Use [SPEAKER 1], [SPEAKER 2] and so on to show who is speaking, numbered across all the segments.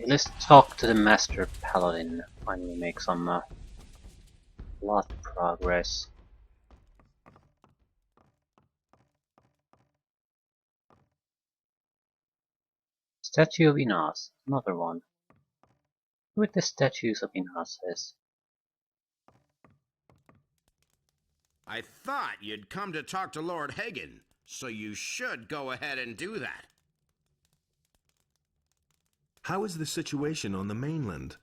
[SPEAKER 1] Okay, let's talk to the Master Paladin. Finally make some lot of progress. Statue of Inas, another one. Who are the statues of Inas is?
[SPEAKER 2] I thought you'd come to talk to Lord Hagen, so you should go ahead and do that.
[SPEAKER 3] How is the situation on the mainland?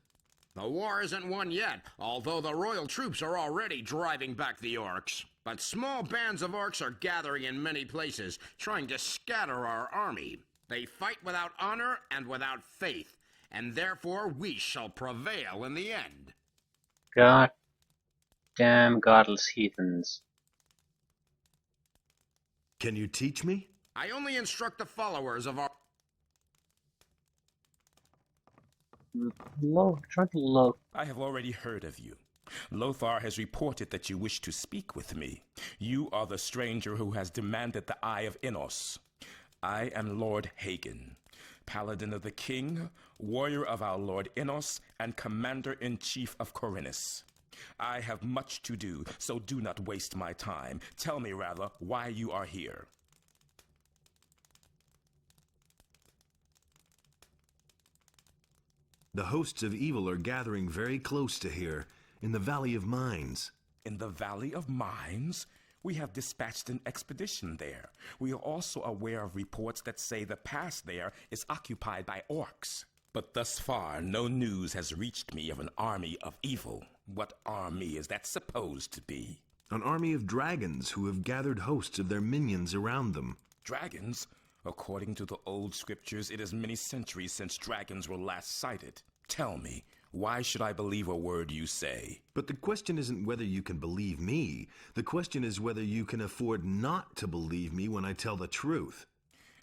[SPEAKER 2] The war isn't won yet, although the royal troops are already driving back the orcs. But small bands of orcs are gathering in many places, trying to scatter our army. They fight without honor and without faith, and therefore we shall prevail in the end.
[SPEAKER 1] God damn godless heathens.
[SPEAKER 3] Can you teach me?
[SPEAKER 2] I only instruct the followers of our...
[SPEAKER 1] Try to look.
[SPEAKER 4] I have already heard of you. Lothar has reported that you wish to speak with me. You are the stranger who has demanded the Eye of Innos. I am Lord Hagen, Paladin of the King, warrior of our Lord Innos, and Commander-in-Chief of Khorinis. I have much to do, so do not waste my time. Tell me, rather, why you are here.
[SPEAKER 3] The hosts of evil are gathering very close to here, in the Valley of Mines.
[SPEAKER 4] In the Valley of Mines? We have dispatched an expedition there. We are also aware of reports that say the pass there is occupied by orcs. But thus far, no news has reached me of an army of evil. What army is that supposed to be?
[SPEAKER 3] An army of dragons who have gathered hosts of their minions around them.
[SPEAKER 4] Dragons? According to the old scriptures, it is many centuries since dragons were last sighted. Tell me, why should I believe a word you say?
[SPEAKER 3] But the question isn't whether you can believe me. The question is whether you can afford not to believe me when I tell the truth.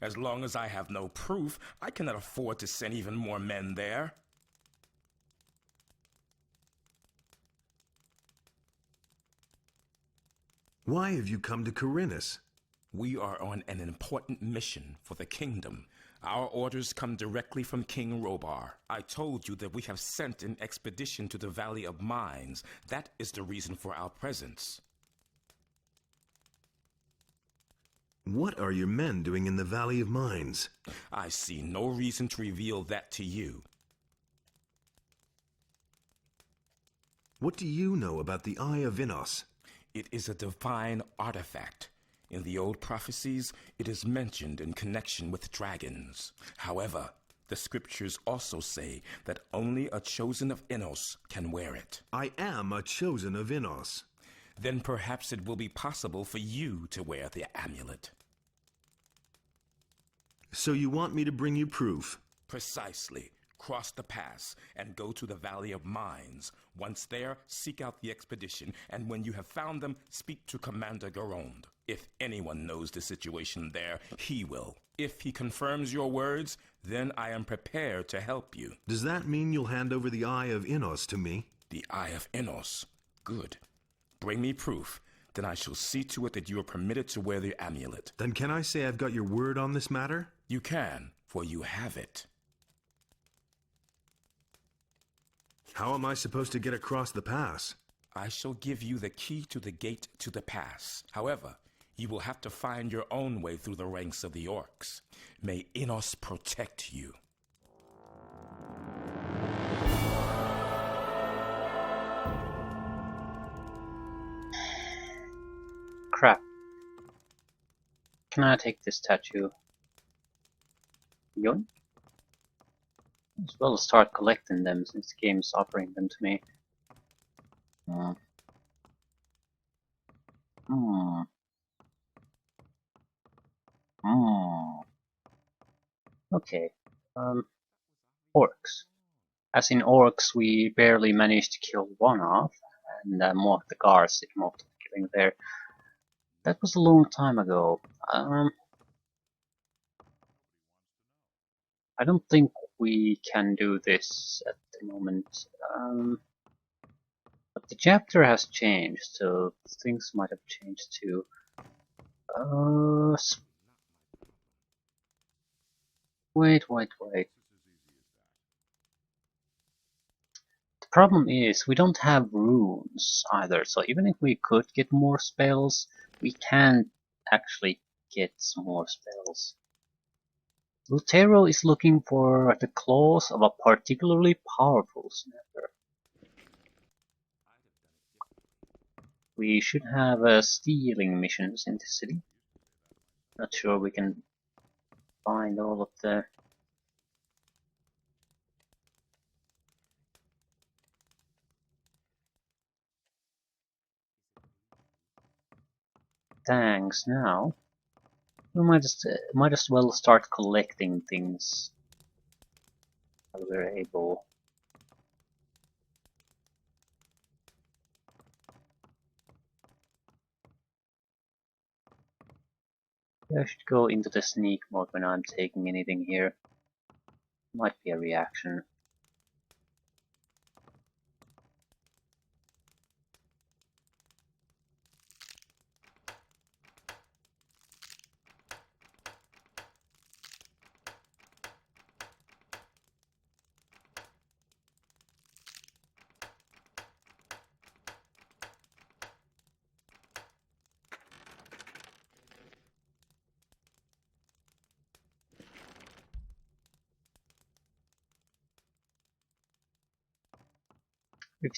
[SPEAKER 4] As long as I have no proof, I cannot afford to send even more men there.
[SPEAKER 3] Why have you come to Khorinis?
[SPEAKER 4] We are on an important mission for the kingdom. Our orders come directly from King Robar. I told you that we have sent an expedition to the Valley of Mines. That is the reason for our presence.
[SPEAKER 3] What are your men doing in the Valley of Mines?
[SPEAKER 4] I see no reason to reveal that to you.
[SPEAKER 3] What do you know about the Eye of Innos?
[SPEAKER 4] It is a divine artifact. In the old prophecies, it is mentioned in connection with dragons. However, the scriptures also say that only a chosen of Innos can wear it.
[SPEAKER 3] I am a chosen of Innos.
[SPEAKER 4] Then perhaps it will be possible for you to wear the amulet.
[SPEAKER 3] So you want me to bring you proof?
[SPEAKER 4] Precisely. Cross the pass and go to the Valley of Mines. Once there, seek out the expedition, and when you have found them, speak to Commander Garond. If anyone knows the situation there, he will. If he confirms your words, then I am prepared to help you.
[SPEAKER 3] Does that mean you'll hand over the Eye of Innos to me?
[SPEAKER 4] The Eye of Innos? Good. Bring me proof. Then I shall see to it that you are permitted to wear the amulet.
[SPEAKER 3] Then can I say I've got your word on this matter?
[SPEAKER 4] You can, for you have it.
[SPEAKER 3] How am I supposed to get across the pass?
[SPEAKER 4] I shall give you the key to the gate to the pass. However, you will have to find your own way through the ranks of the orcs. May Innos protect you.
[SPEAKER 1] Crap. Can I take this statue? Yoink? As well as start collecting them since the game is offering them to me. Okay. Orcs. As in orcs, we barely managed to kill one off, and more of the guards did most of the killing there. That was a long time ago. I don't think we can do this at the moment. But the chapter has changed, so things might have changed too. Wait. problem is we don't have runes either, so even if we could get more spells, we can't actually get some more spells. Lutero is looking for the claws of a particularly powerful snapper. We should have stealing missions in the city. Not sure we can find all of the tanks now. We might as well start collecting things while we're able. I should go into the sneak mode when I'm taking anything here. Might be a reaction.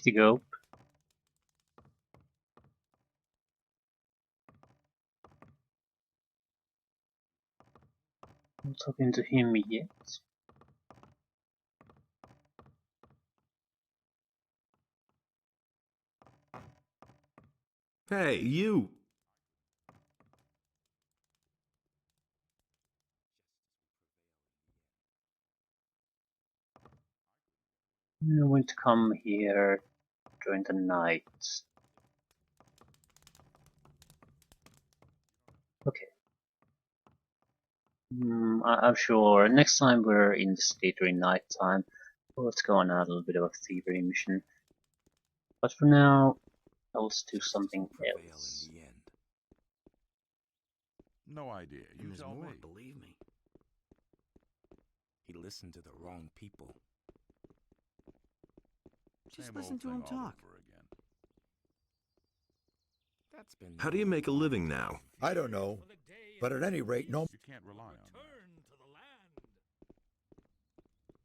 [SPEAKER 1] To go. I'm talking to him yet.
[SPEAKER 3] Hey, you!
[SPEAKER 1] I'm going to come here during the night. Okay. I'm sure next time we're in the city during night time, let's go on a little bit of a thievery mission. But for now, let's do something else.
[SPEAKER 5] No idea. You tell me.
[SPEAKER 6] Believe me.
[SPEAKER 4] He listened to the wrong people.
[SPEAKER 6] Just
[SPEAKER 5] Same
[SPEAKER 6] listen
[SPEAKER 5] old
[SPEAKER 6] to
[SPEAKER 5] thing
[SPEAKER 6] him
[SPEAKER 5] all
[SPEAKER 6] talk.
[SPEAKER 5] over again.
[SPEAKER 4] That's been
[SPEAKER 3] How do you make a living now?
[SPEAKER 7] I don't know, but at any rate, no.
[SPEAKER 5] You can't rely on that.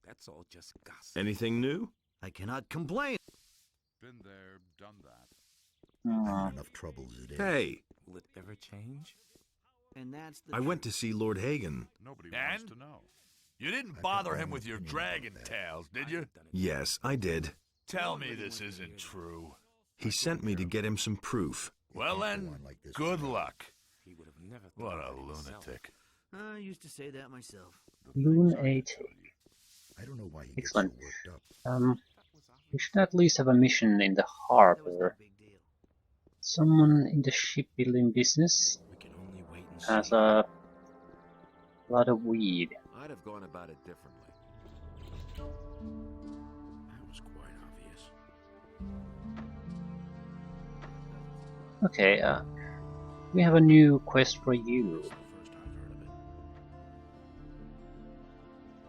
[SPEAKER 4] That's all just gossip.
[SPEAKER 3] Anything new?
[SPEAKER 6] I cannot complain.
[SPEAKER 5] Been there, done that.
[SPEAKER 7] I'm in enough trouble as it is.
[SPEAKER 3] Hey,
[SPEAKER 4] Will it ever change?
[SPEAKER 6] And that's the
[SPEAKER 3] I went to see Lord Hagen.
[SPEAKER 5] Nobody wants
[SPEAKER 8] And?
[SPEAKER 5] to know.
[SPEAKER 8] You didn't
[SPEAKER 7] I've
[SPEAKER 8] bother
[SPEAKER 7] got
[SPEAKER 8] him
[SPEAKER 7] no
[SPEAKER 8] with your
[SPEAKER 7] opinion
[SPEAKER 8] dragon
[SPEAKER 7] about that.
[SPEAKER 8] tales, did you?
[SPEAKER 3] Yes, I did.
[SPEAKER 8] Tell me this isn't true.
[SPEAKER 3] He sent me to get him some proof.
[SPEAKER 8] Well
[SPEAKER 7] can't go
[SPEAKER 8] then,
[SPEAKER 7] on like this
[SPEAKER 8] good
[SPEAKER 7] forever.
[SPEAKER 8] luck.
[SPEAKER 4] He would have never thought
[SPEAKER 8] What
[SPEAKER 4] of
[SPEAKER 8] a
[SPEAKER 4] it himself.
[SPEAKER 8] lunatic.
[SPEAKER 6] I used to say that myself.
[SPEAKER 1] Lunatic.
[SPEAKER 7] I don't know why he gets so
[SPEAKER 1] Excellent.
[SPEAKER 7] worked up.
[SPEAKER 1] We should at least have a mission in the
[SPEAKER 6] That was no
[SPEAKER 1] harbor.
[SPEAKER 6] big deal.
[SPEAKER 1] Someone in the shipbuilding business
[SPEAKER 4] We can only wait and
[SPEAKER 1] has
[SPEAKER 4] see.
[SPEAKER 1] a lot of weed.
[SPEAKER 9] I'd have gone about it differently.
[SPEAKER 4] That was quite obvious.
[SPEAKER 1] Okay, we have a new quest for you.
[SPEAKER 4] That's the first I've heard of it.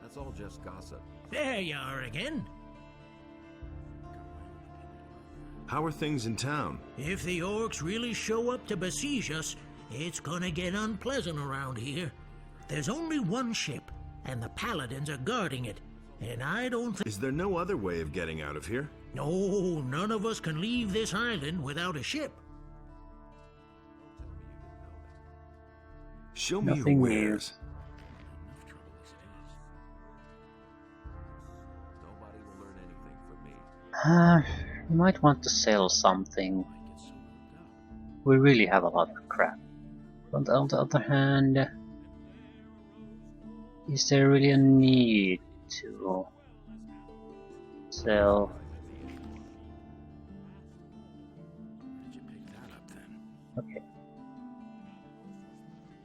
[SPEAKER 9] That's all just gossip.
[SPEAKER 10] There you are again.
[SPEAKER 3] How are things in town?
[SPEAKER 10] If the orcs really show up to besiege us, it's gonna get unpleasant around here. There's only one ship, and the paladins are guarding it. And I don't think...
[SPEAKER 3] Is there no other way of getting out of here?
[SPEAKER 10] No, none of us can leave this island without a ship.
[SPEAKER 3] Show me
[SPEAKER 1] Nothing
[SPEAKER 3] your
[SPEAKER 1] new.
[SPEAKER 3] wares.
[SPEAKER 4] Enough trouble as it is.
[SPEAKER 9] Nobody will learn anything from me.
[SPEAKER 1] We might want to sell something.
[SPEAKER 4] Why get so worked up?
[SPEAKER 1] We really have a lot of crap. But on the other hand, is there really a need to sell?
[SPEAKER 4] Where did you pick that up then?
[SPEAKER 1] Okay,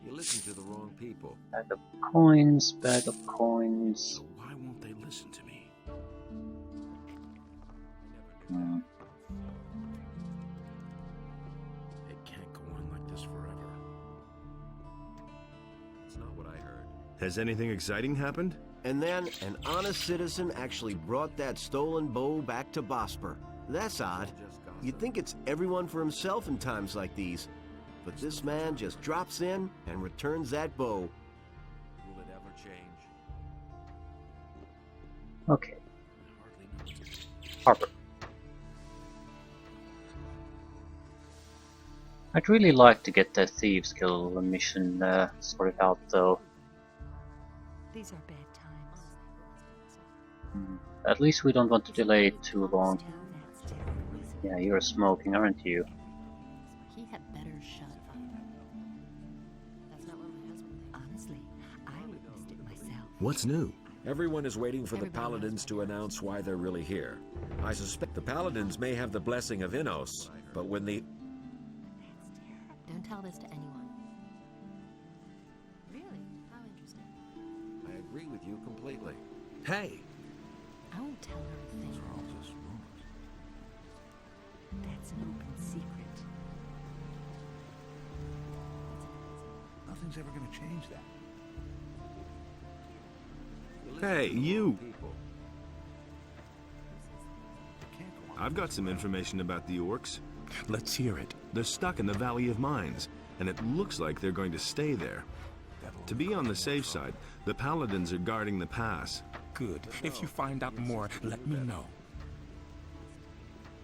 [SPEAKER 9] You listen to the wrong people.
[SPEAKER 1] bag of coins, bag of coins.
[SPEAKER 4] So why won't they listen to me?
[SPEAKER 1] Hmm.
[SPEAKER 4] It can't go on like this forever.
[SPEAKER 9] It's not what I heard.
[SPEAKER 3] Has anything exciting happened?
[SPEAKER 11] And then an honest citizen actually brought that stolen bow back to Bosper. That's odd. You'd think it's everyone for himself in times like these. But this man just drops in and returns that bow.
[SPEAKER 9] Will it ever change?
[SPEAKER 1] Okay. Harper. I'd really like to get the Thieves Guild mission sorted out, though.
[SPEAKER 12] These are bad times.
[SPEAKER 1] At least we don't want to delay it too long. Yeah, you're smoking, aren't you?
[SPEAKER 12] He had better shut up. That's not what my husband thinks. Honestly, I witnessed it myself.
[SPEAKER 3] What's new?
[SPEAKER 9] Everyone is waiting for the Paladins to announce why they're really here. I suspect the Paladins may have the blessing of Innos, but when the...
[SPEAKER 12] Don't tell this to anyone. Really? How interesting.
[SPEAKER 9] I agree with you completely.
[SPEAKER 3] Hey!
[SPEAKER 12] I won't tell her a thing.
[SPEAKER 7] These are all just rumors.
[SPEAKER 12] That's an open secret.
[SPEAKER 7] Nothing's ever going to change that.
[SPEAKER 3] Hey, you!
[SPEAKER 9] People.
[SPEAKER 7] Can't go on.
[SPEAKER 3] I've got some information about the orcs.
[SPEAKER 4] Let's hear it.
[SPEAKER 3] They're stuck in the Valley of Mines, and it looks like they're going to stay there. To be on the safe side, the Paladins are guarding the pass.
[SPEAKER 4] Good. If you find out more, let me know.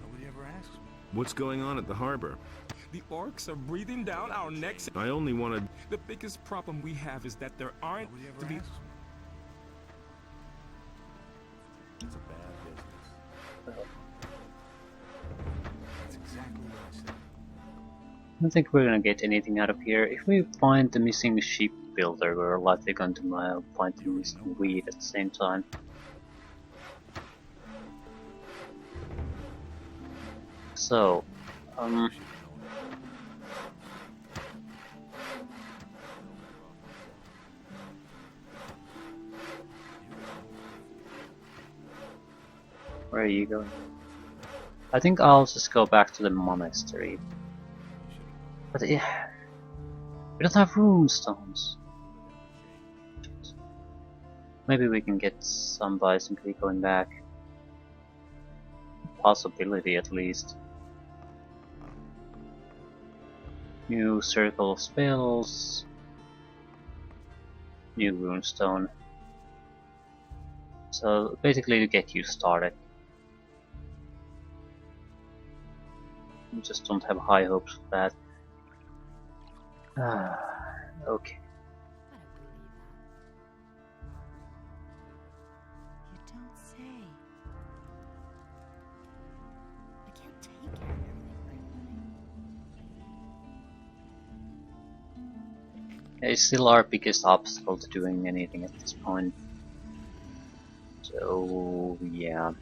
[SPEAKER 7] Nobody ever asks me.
[SPEAKER 3] What's going on at the harbor?
[SPEAKER 4] The orcs are breathing down our necks.
[SPEAKER 3] I only wanted...
[SPEAKER 4] The biggest problem we have is that there aren't
[SPEAKER 7] Nobody
[SPEAKER 4] to
[SPEAKER 7] ever
[SPEAKER 4] be...
[SPEAKER 7] asks me.
[SPEAKER 9] It's a bad business.
[SPEAKER 7] That's exactly what I said.
[SPEAKER 1] I don't think we're gonna get anything out of here. If we find the missing sheep builder, we're likely going to find the missing weed at the same time. So, where are you going? I think I'll just go back to the monastery. But yeah, we don't have rune stones. Maybe we can get some by simply going back. Possibility at least. New circle of spells. New runestone. So basically to get you started. I just don't have high hopes for that. Okay.
[SPEAKER 12] You don't say. I can't take care of everything for everybody.
[SPEAKER 1] It's still our biggest obstacle to doing anything at this point. So yeah.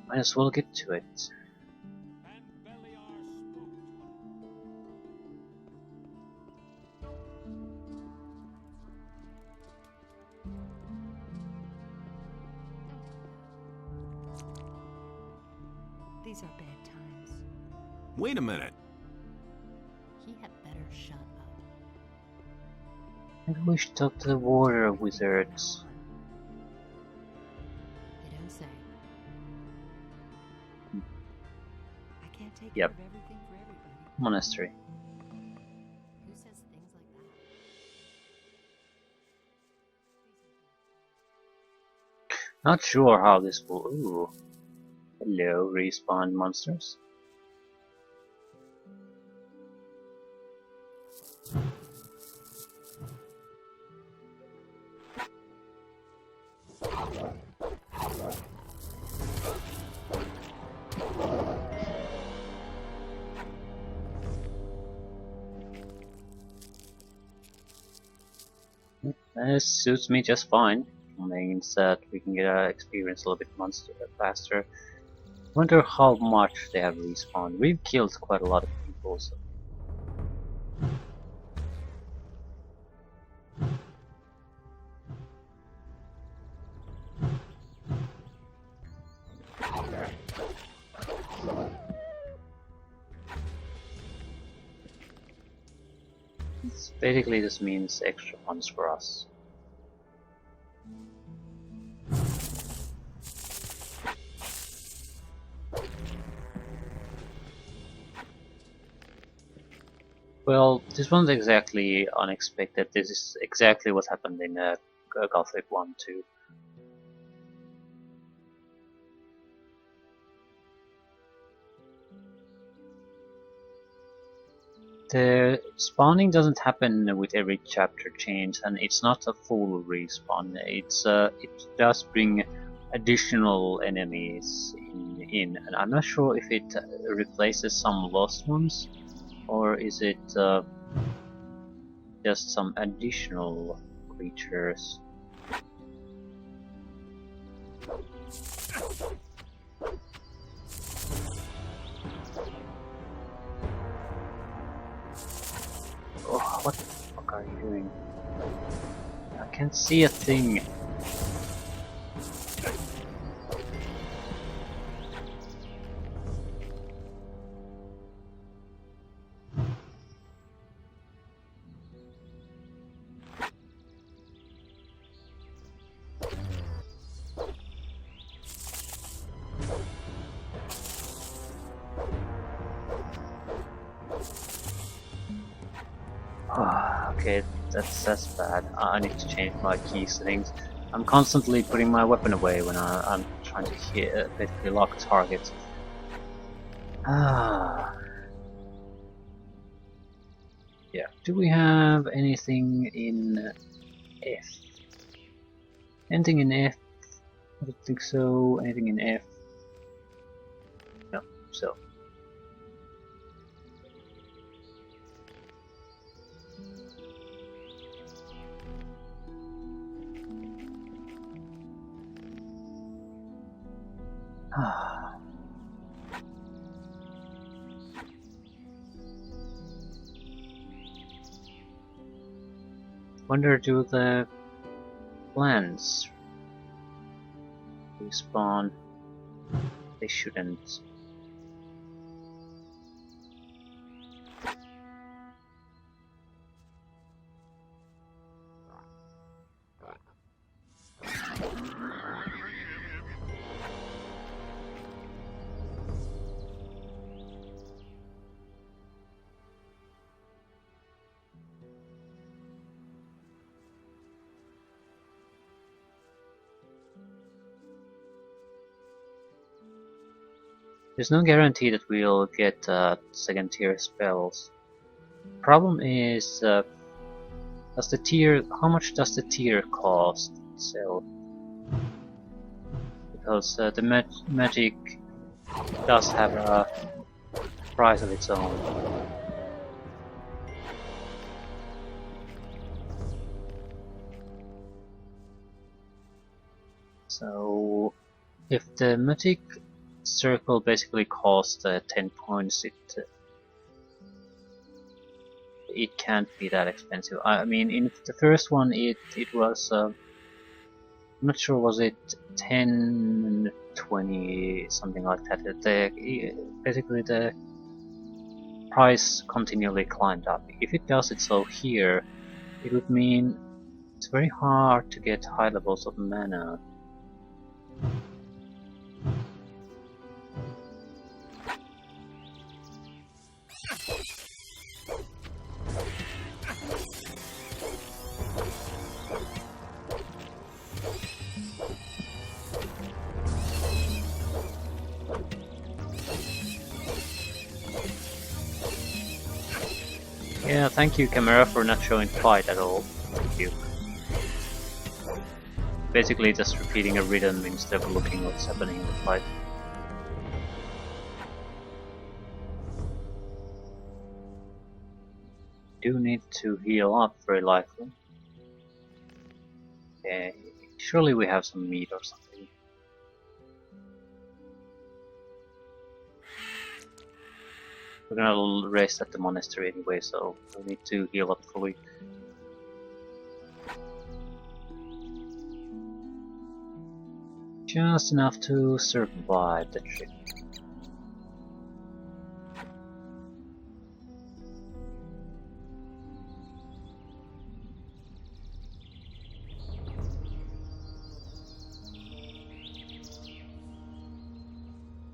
[SPEAKER 1] Might as well get to it.
[SPEAKER 12] These are bad times.
[SPEAKER 3] Wait a minute.
[SPEAKER 12] He had better shut up.
[SPEAKER 1] Maybe we should talk to the water wizards.
[SPEAKER 12] You don't say. I can't take
[SPEAKER 1] Yep.
[SPEAKER 12] care of everything for everybody.
[SPEAKER 1] Monastery.
[SPEAKER 12] Who says things like that?
[SPEAKER 1] Not sure how this will. Ooh. Hello, respawn monsters. This suits me just fine. Means that we can get experience a little bit monster faster. Wonder how much they have respawned. We've killed quite a lot of people, so. basically this means extra funds for us. Well, this wasn't exactly unexpected. This is exactly what happened in Gothic 1 too. The spawning doesn't happen with every chapter change, and it's not a full respawn. It does bring additional enemies in, and I'm not sure if it replaces some lost ones, or is it just some additional creatures. Oh, what the fuck are you doing? I can't see a thing. Okay, that's bad. I need to change my key settings. I'm constantly putting my weapon away when I'm trying to basically lock targets. Yeah. Do we have anything in F? Anything in F? I don't think so. Anything in F? No. So. Wonder, do the plants respawn? They shouldn't. There's no guarantee that we'll get second tier spells. Problem is, does the tier? How much does the tier cost itself? Because the magic does have a price of its own. So, if the magic circle basically costs 10 points, it can't be that expensive. I mean, in the first one it was I'm not sure, was it 10, 20, something like that. Basically the price continually climbed up. If it does it so here, it would mean it's very hard to get high levels of mana. Yeah, thank you camera for not showing fight at all. Thank you. Basically just repeating a rhythm instead of looking what's happening in the fight. Do need to heal up very likely. Okay, surely we have some meat or something. We're gonna rest at the monastery anyway, so we need to heal up fully. Just enough to survive the trip.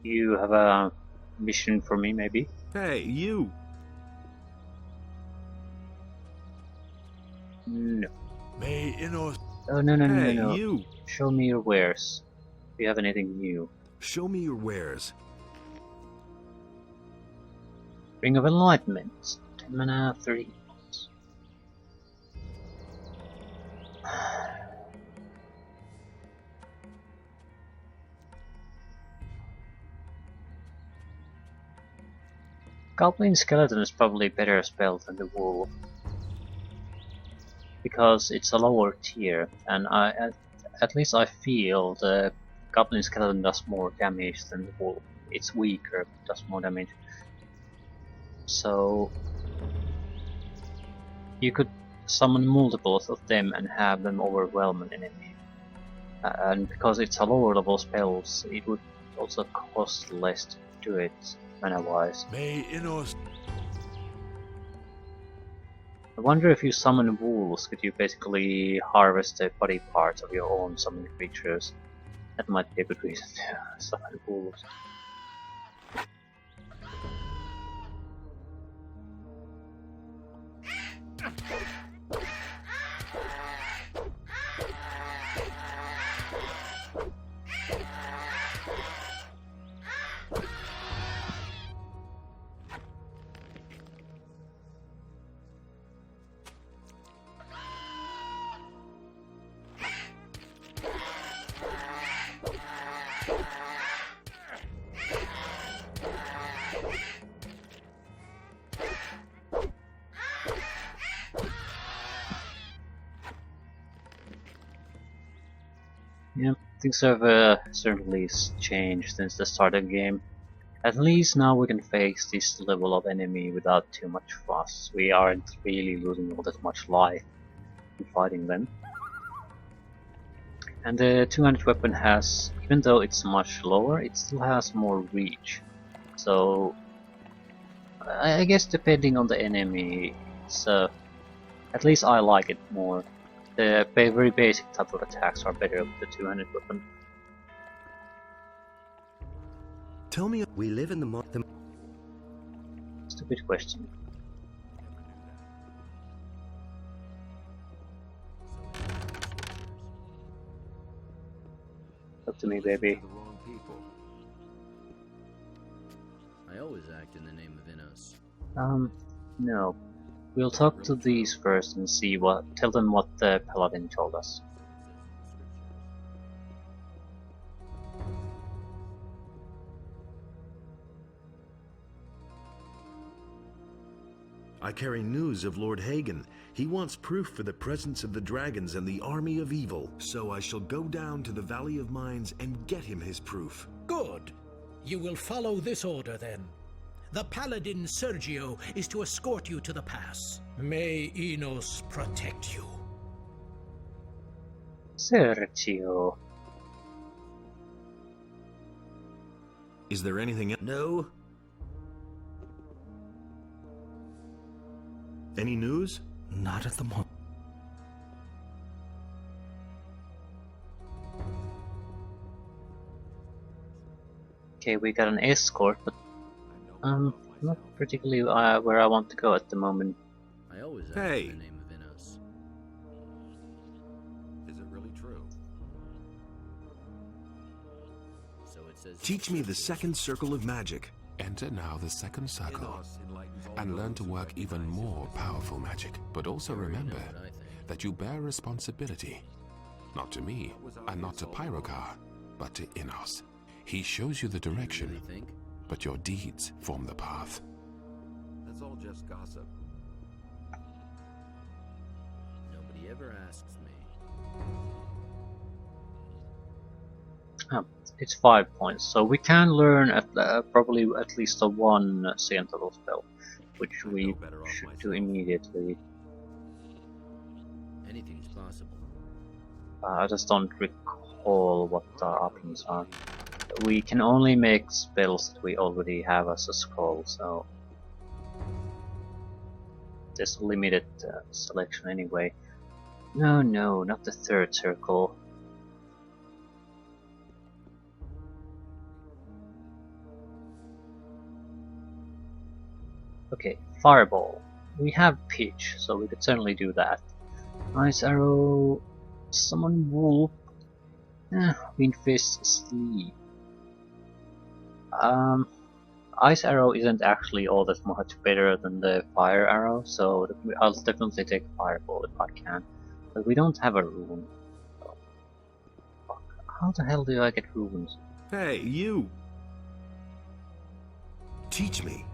[SPEAKER 1] You have a mission for me, maybe?
[SPEAKER 3] Hey, you!
[SPEAKER 1] No.
[SPEAKER 8] May Innos.
[SPEAKER 1] Oh, no, no, no, no,
[SPEAKER 3] Hey,
[SPEAKER 1] no.
[SPEAKER 3] you!
[SPEAKER 1] Show me your wares. Do you have anything new?
[SPEAKER 3] Show me your wares.
[SPEAKER 1] Ring of Enlightenment. 10 mana, 3. Goblin Skeleton is probably a better spell than the Wolf. Because it's a lower tier, and at least I feel the Goblin Skeleton does more damage than the Wolf. It's weaker, but does more damage. So you could summon multiples of them and have them overwhelm an enemy. And because it's a lower level spells, it would also cost less to do it mana-wise.
[SPEAKER 8] May Innos.
[SPEAKER 1] I wonder if you summon wolves, could you basically harvest the body parts of your own summoned creatures? That might be a good reason to summon wolves. Yeah, things have certainly changed since the start of the game. At least now we can face this level of enemy without too much fuss. We aren't really losing all that much life in fighting them. And the two-handed weapon has, even though it's much lower, it still has more reach. So I guess depending on the enemy, it's, at least I like it more. The very basic type of attacks are better with the two-handed weapon.
[SPEAKER 3] Tell me,
[SPEAKER 11] We live in the
[SPEAKER 1] Stupid question. Talk to me, baby.
[SPEAKER 6] I always act in the name of Innos.
[SPEAKER 1] No. We'll talk to these first and see tell them what the paladin told us.
[SPEAKER 3] I carry news of Lord Hagen. He wants proof for the presence of the dragons and the army of evil. So I shall go down to the Valley of Mines and get him his proof.
[SPEAKER 10] Good. You will follow this order then. The paladin Sergio is to escort you to the pass. May Enos protect you.
[SPEAKER 1] Sergio.
[SPEAKER 3] Is there anything else?
[SPEAKER 11] No.
[SPEAKER 3] Any news?
[SPEAKER 6] Not at the moment.
[SPEAKER 1] Okay, we got an escort, but not particularly where I want to go at the moment.
[SPEAKER 6] I always act
[SPEAKER 3] Hey.
[SPEAKER 6] in the name of Innos.
[SPEAKER 11] Is it really true?
[SPEAKER 6] So it says.
[SPEAKER 3] Teach me the second circle of magic.
[SPEAKER 13] Enter now the second circle and learn to work even more powerful magic. But also remember that you bear responsibility. Not to me, and not to Pyrokar, but to Innos. He shows you the direction, but your deeds form the path.
[SPEAKER 11] That's all just gossip.
[SPEAKER 6] Nobody ever asks me.
[SPEAKER 1] It's 5 points, so we can learn probably at least a one second level spell, which we should do immediately.
[SPEAKER 6] Anything's possible.
[SPEAKER 1] I just don't recall what our options are. We can only make spells that we already have as a scroll, so there's a limited selection anyway. No, not the third circle. Okay, Fireball. We have Pitch, so we could certainly do that. Ice Arrow, Summon Wolf, Wind Fist, Sleep. Ice Arrow isn't actually all that much better than the Fire Arrow, so I'll definitely take Fireball if I can. But we don't have a rune. So, fuck. How the hell do I get runes?
[SPEAKER 3] Hey, you! Teach me.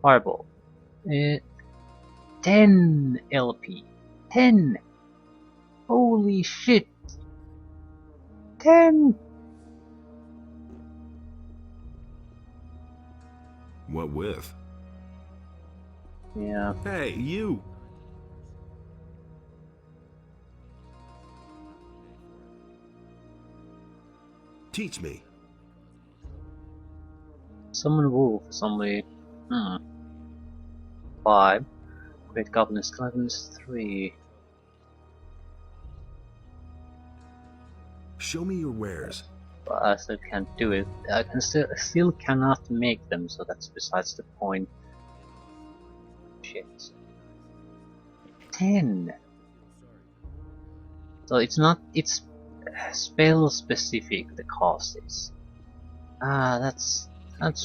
[SPEAKER 1] Fireball. 10 LP. 10! Holy shit! 10!
[SPEAKER 3] What with?
[SPEAKER 1] Yeah.
[SPEAKER 3] Hey, you! Teach me.
[SPEAKER 1] Summon Wolf is only 5. Great Goblin is 3.
[SPEAKER 3] Show me your wares.
[SPEAKER 1] But I still can't do it. I can still cannot make them, so that's besides the point. Shit. 10. So it's spell specific, the cost is. That's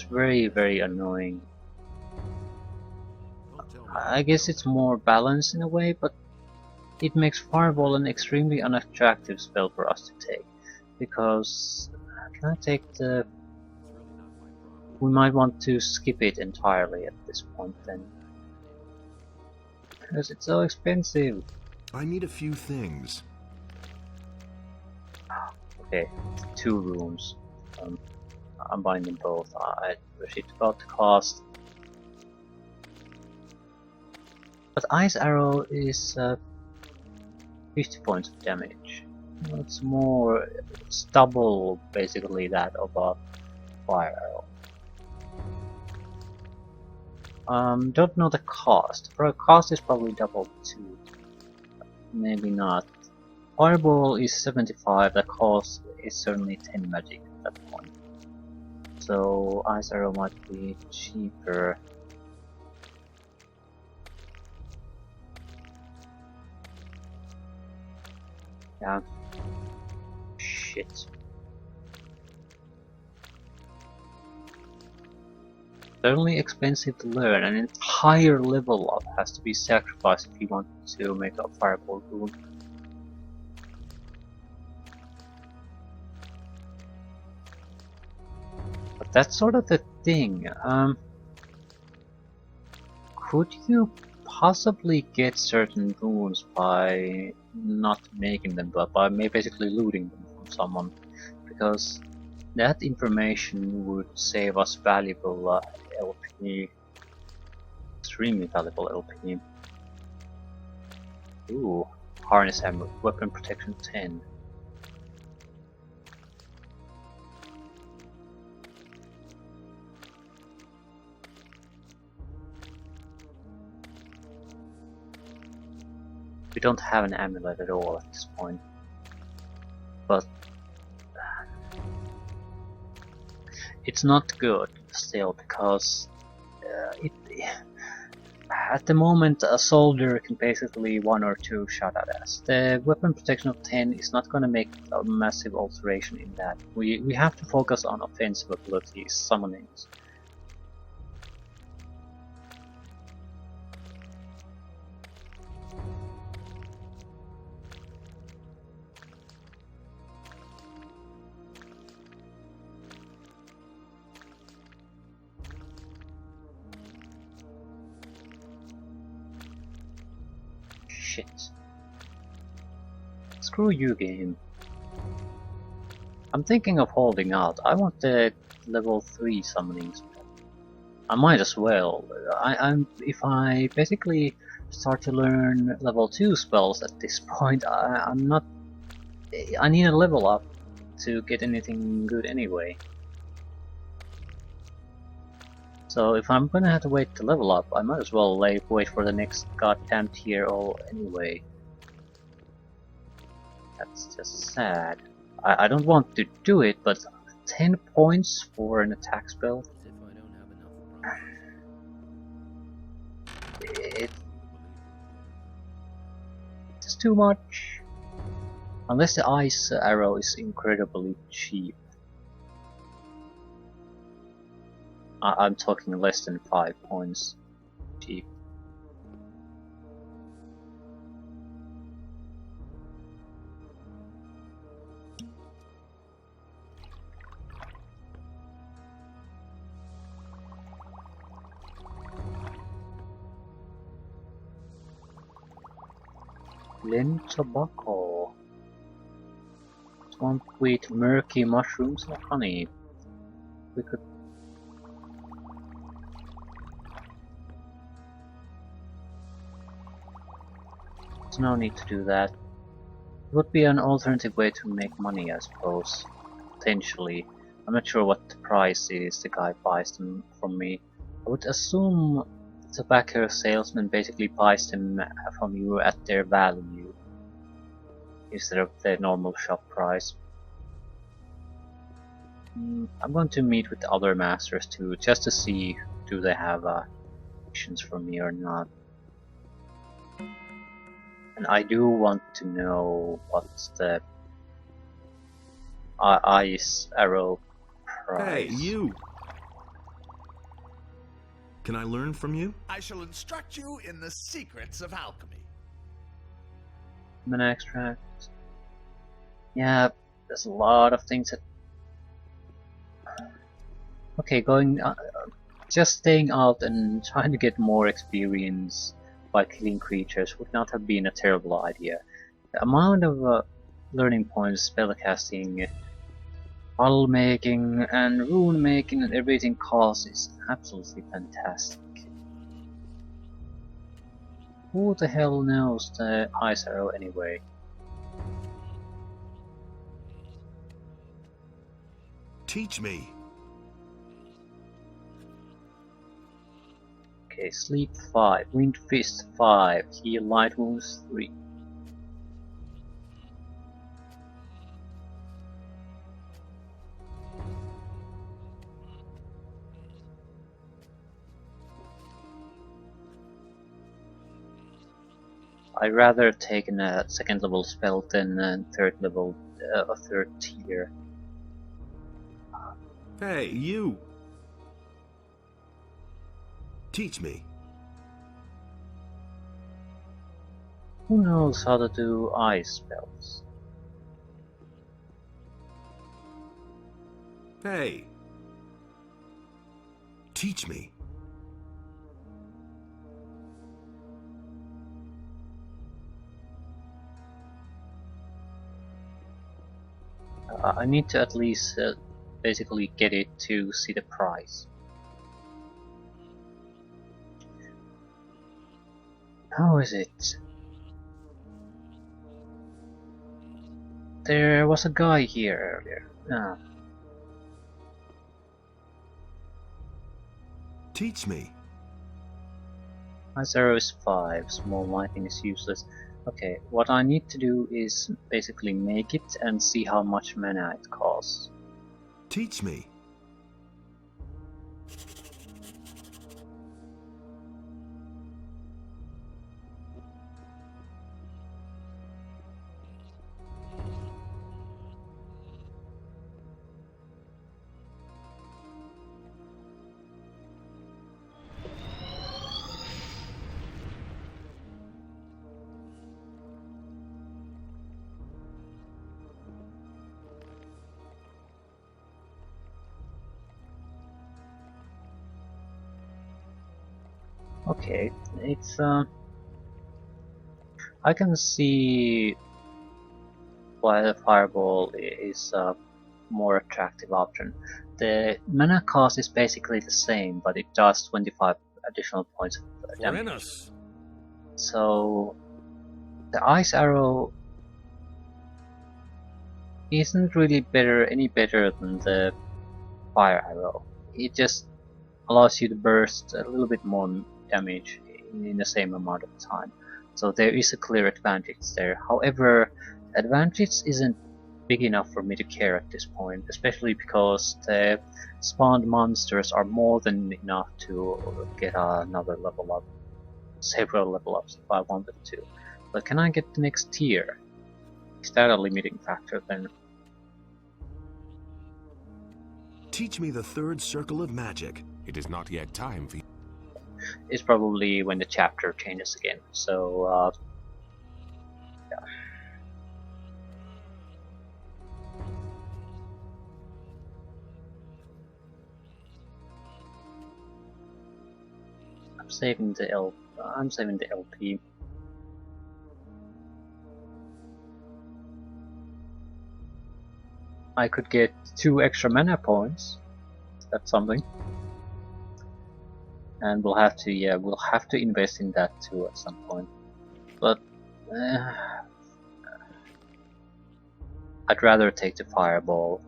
[SPEAKER 1] very, very annoying. I guess it's more balanced in a way, but it makes Fireball an extremely unattractive spell for us to take. Because, can I take the... We might want to skip it entirely at this point then. Because it's so expensive.
[SPEAKER 3] I need a few things.
[SPEAKER 1] Okay, 2 runes. I'm buying them both. I wish about the cost. But Ice Arrow is 50 points of damage. It's more, it's double basically that of a Fire Arrow. Don't know the cost. For a cost is probably double too. Maybe not. Fireball is 75, the cost is certainly 10 magic at that point. So Ice Arrow might be cheaper. Yeah. Shit. Certainly expensive to learn, and an entire level up has to be sacrificed if you want to make a Fireball rune. But that's sort of the thing. Could you possibly get certain runes by not making them, but by basically looting them from someone? Because that information would save us valuable LP. Extremely valuable LP. Ooh, Harness Hammer, Weapon Protection 10. We don't have an amulet at all at this point. But it's not good still, because at the moment a soldier can basically 1 or 2 shot at us. The weapon protection of 10 is not going to make a massive alteration in that. We have to focus on offensive abilities, summonings. Shit. Screw you, game. I'm thinking of holding out. I want the level 3 summoning spell. I might as well. If I basically start to learn level 2 spells at this point, I'm not... I need a level up to get anything good anyway. So if I'm gonna have to wait to level up, I might as well wait for the next goddamn tier all anyway. That's just sad. I don't want to do it, but 10 points for an attack spell? too much. Unless the ice arrow is incredibly cheap. I'm talking less than 5 points cheap. Lin tobacco. Swamp wheat, murky mushrooms, or honey. We could. There's no need to do that. It would be an alternative way to make money, I suppose. Potentially. I'm not sure what the price is the guy buys them from me. I would assume the tobacco salesman basically buys them from you at their value instead of their normal shop price. I'm going to meet with the other masters too, just to see do they have missions for me or not. And I do want to know what's the ice arrow price.
[SPEAKER 3] Hey, you! Can I learn from you?
[SPEAKER 7] I shall instruct you in the secrets of alchemy.
[SPEAKER 1] Mana extract. Yeah, there's a lot of things that. Okay, just staying out and trying to get more experience by killing creatures would not have been a terrible idea. The amount of learning points, spellcasting, model making, and rune making and everything costs is absolutely fantastic. Who the hell knows the ice arrow anyway?
[SPEAKER 3] Teach me.
[SPEAKER 1] Okay, sleep 5, wind fist 5, heal light wounds 3. I'd rather take a second level spell than a third level, a third tier.
[SPEAKER 3] Hey, you! Teach me.
[SPEAKER 1] Who knows how to do ice spells?
[SPEAKER 3] Hey! Teach me.
[SPEAKER 1] I need to at least basically get it to see the price. How is it? There was a guy here earlier. Ah.
[SPEAKER 3] Teach me.
[SPEAKER 1] My 0 is 5, small lightning is useless. Okay, what I need to do is basically make it and see how much mana it costs.
[SPEAKER 3] Teach me.
[SPEAKER 1] Okay, it's I can see why the fireball is a more attractive option. The mana cost is basically the same, but it does 25 additional points of damage. So the ice arrow isn't really any better than the fire arrow. It just allows you to burst a little bit more damage in the same amount of time. So there is a clear advantage there. However, the advantage isn't big enough for me to care at this point, especially because the spawned monsters are more than enough to get another level up, several level ups if I wanted to. But can I get the next tier? Is that a limiting factor then?
[SPEAKER 3] Teach me the third circle of magic.
[SPEAKER 13] It is not yet time for you.
[SPEAKER 1] It's probably when the chapter changes again. So, yeah. I'm saving the LP. I could get 2 extra mana points. That's something. And we'll have to invest in that too at some point. But I'd rather take the fireball.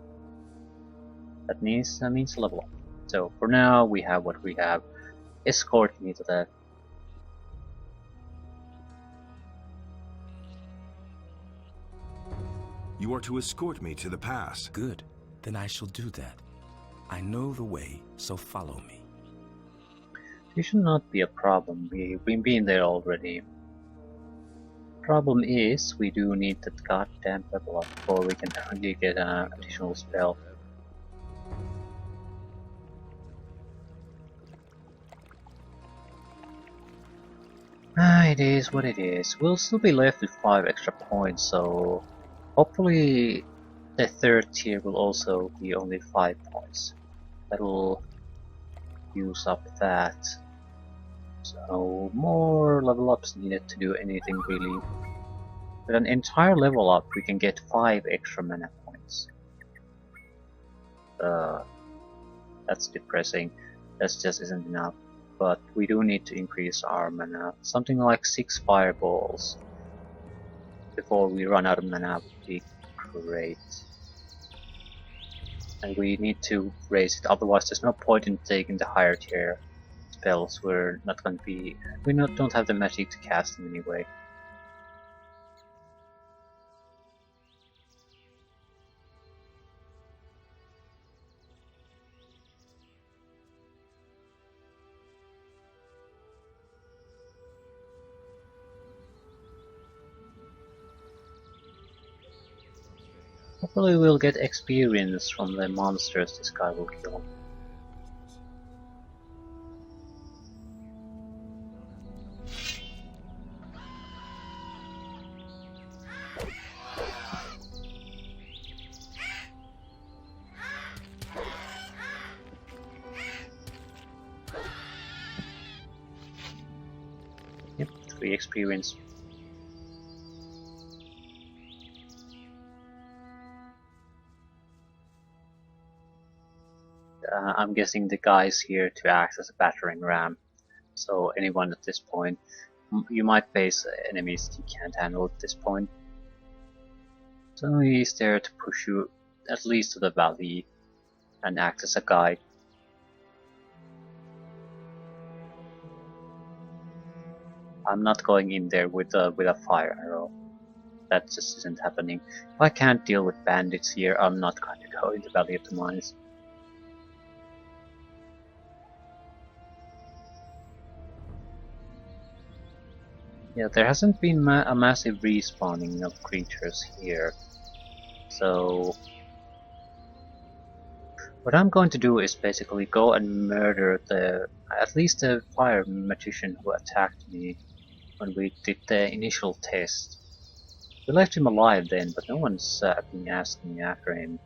[SPEAKER 1] That means a level up. So for now we have what we have. Escort me to that.
[SPEAKER 3] You are to escort me to the pass.
[SPEAKER 4] Good. Then I shall do that. I know the way, so follow me.
[SPEAKER 1] It should not be a problem. We've been there already. Problem is, we do need that goddamn level up before we can actually get an additional spell. It is what it is. We'll still be left with 5 extra points, so hopefully the third tier will also be only 5 points. That'll use up that. So more level ups needed to do anything really. With an entire level up we can get 5 extra mana points. That's depressing. That just isn't enough. But we do need to increase our mana. Something like 6 fireballs before we run out of mana would be great. And we need to raise it, otherwise there's no point in taking the higher tier spells. We don't have the magic to cast them anyway. Hopefully we'll get experience from the monsters this guy will kill. Yep, 3 experience. I'm guessing the guy's here to act as a battering ram, so anyone at this point, you might face enemies you can't handle at this point. So he's there to push you at least to the valley and act as a guide. I'm not going in there with a fire arrow. That just isn't happening. If I can't deal with bandits here, I'm not going to go in the Valley of the Mines. Yeah, there hasn't been a massive respawning of creatures here. So what I'm going to do is basically go and murder at least the fire magician who attacked me when we did the initial test. We left him alive then, but no one's been asking after him.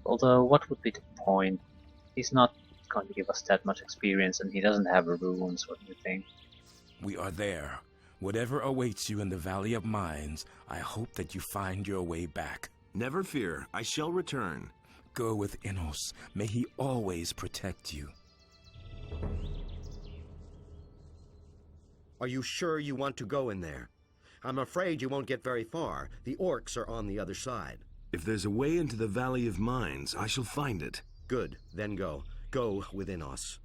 [SPEAKER 1] Although, what would be the point? He's not going to give us that much experience, and he doesn't have runes or anything.
[SPEAKER 4] We are there. Whatever awaits you in the Valley of Mines, I hope that you find your way back.
[SPEAKER 3] Never fear, I shall return.
[SPEAKER 4] Go with Innos. May he always protect you.
[SPEAKER 14] Are you sure you want to go in there? I'm afraid you won't get very far. The orcs are on the other side.
[SPEAKER 3] If there's a way into the Valley of Mines, I shall find it.
[SPEAKER 14] Good, then go. Go with Innos.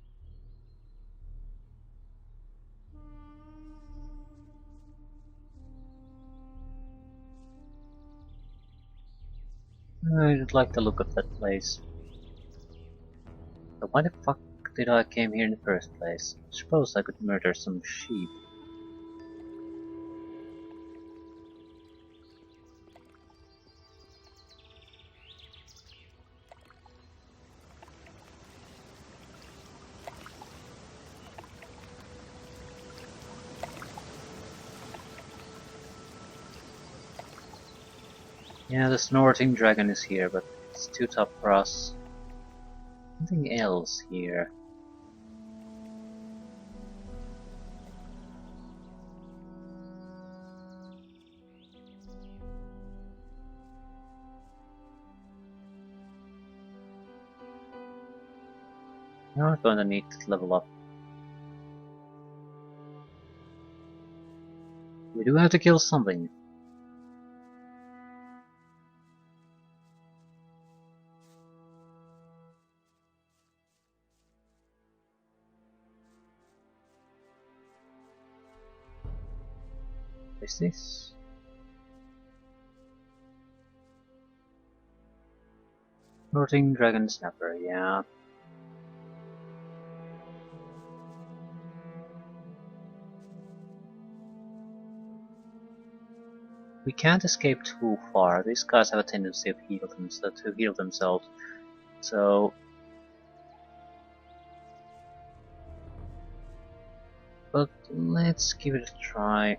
[SPEAKER 1] I'd like the look of that place. But why the fuck did I came here in the first place? Suppose I could murder some sheep. Yeah, the snorting dragon is here, but it's too tough for us. Something else here. Now we're going to need to level up. We do have to kill something. What is this? Snorting dragon snapper, yeah. We can't escape too far. These guys have a tendency to heal themselves. So, but let's give it a try.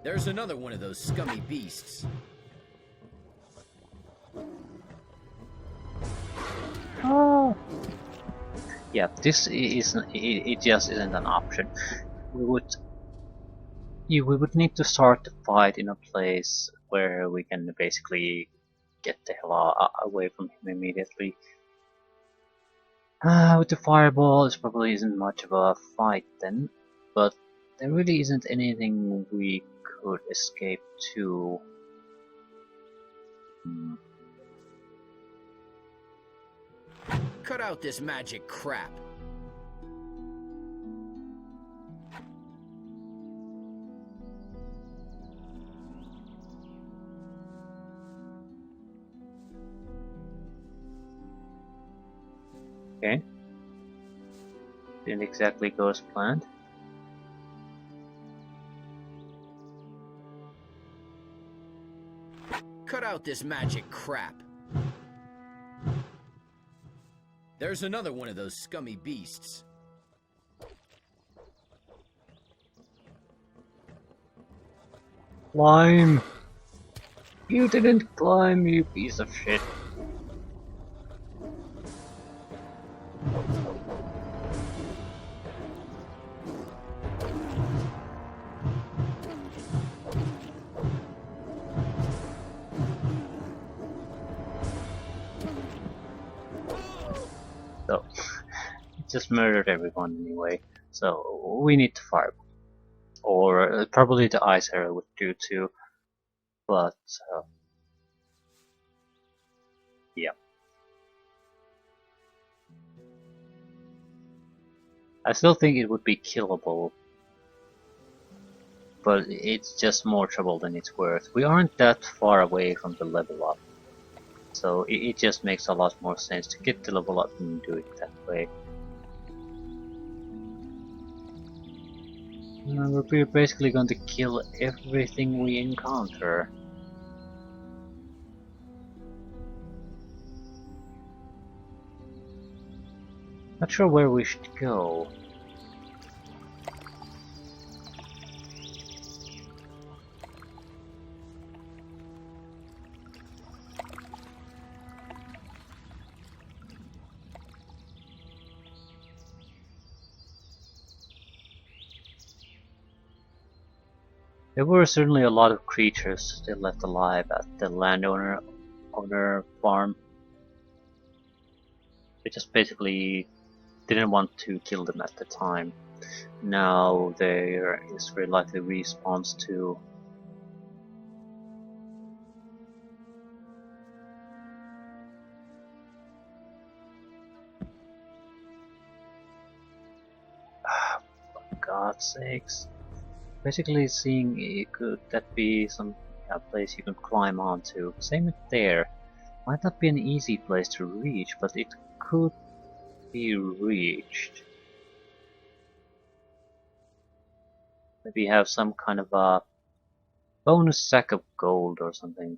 [SPEAKER 6] There's another one of those scummy beasts.
[SPEAKER 1] Oh. Yeah, this isn't. It just isn't an option. We would need to start the fight in a place where we can basically get the hell away from him immediately. With the fireball, it probably isn't much of a fight then, but there really isn't anything we could escape to.
[SPEAKER 6] Cut out this magic crap.
[SPEAKER 1] Okay. Didn't exactly go as planned.
[SPEAKER 6] Cut out this magic crap. There's another one of those scummy beasts.
[SPEAKER 1] Climb! You didn't climb, you piece of shit. So, it just murdered everyone anyway, so we need to fire. Or probably the ice arrow would do too, but yeah. I still think it would be killable, but it's just more trouble than it's worth. We aren't that far away from the level up, so it just makes a lot more sense to get the level up and do it that way. We're basically going to kill everything we encounter. Not sure where we should go. There were certainly a lot of creatures still left alive at the landowner farm. We just basically didn't want to kill them at the time. Now there is very likely respawns too. For God's sakes. Basically seeing could that be some place you can climb onto. Same there. Might not be an easy place to reach, but it could be reached. Maybe have some kind of a bonus sack of gold or something.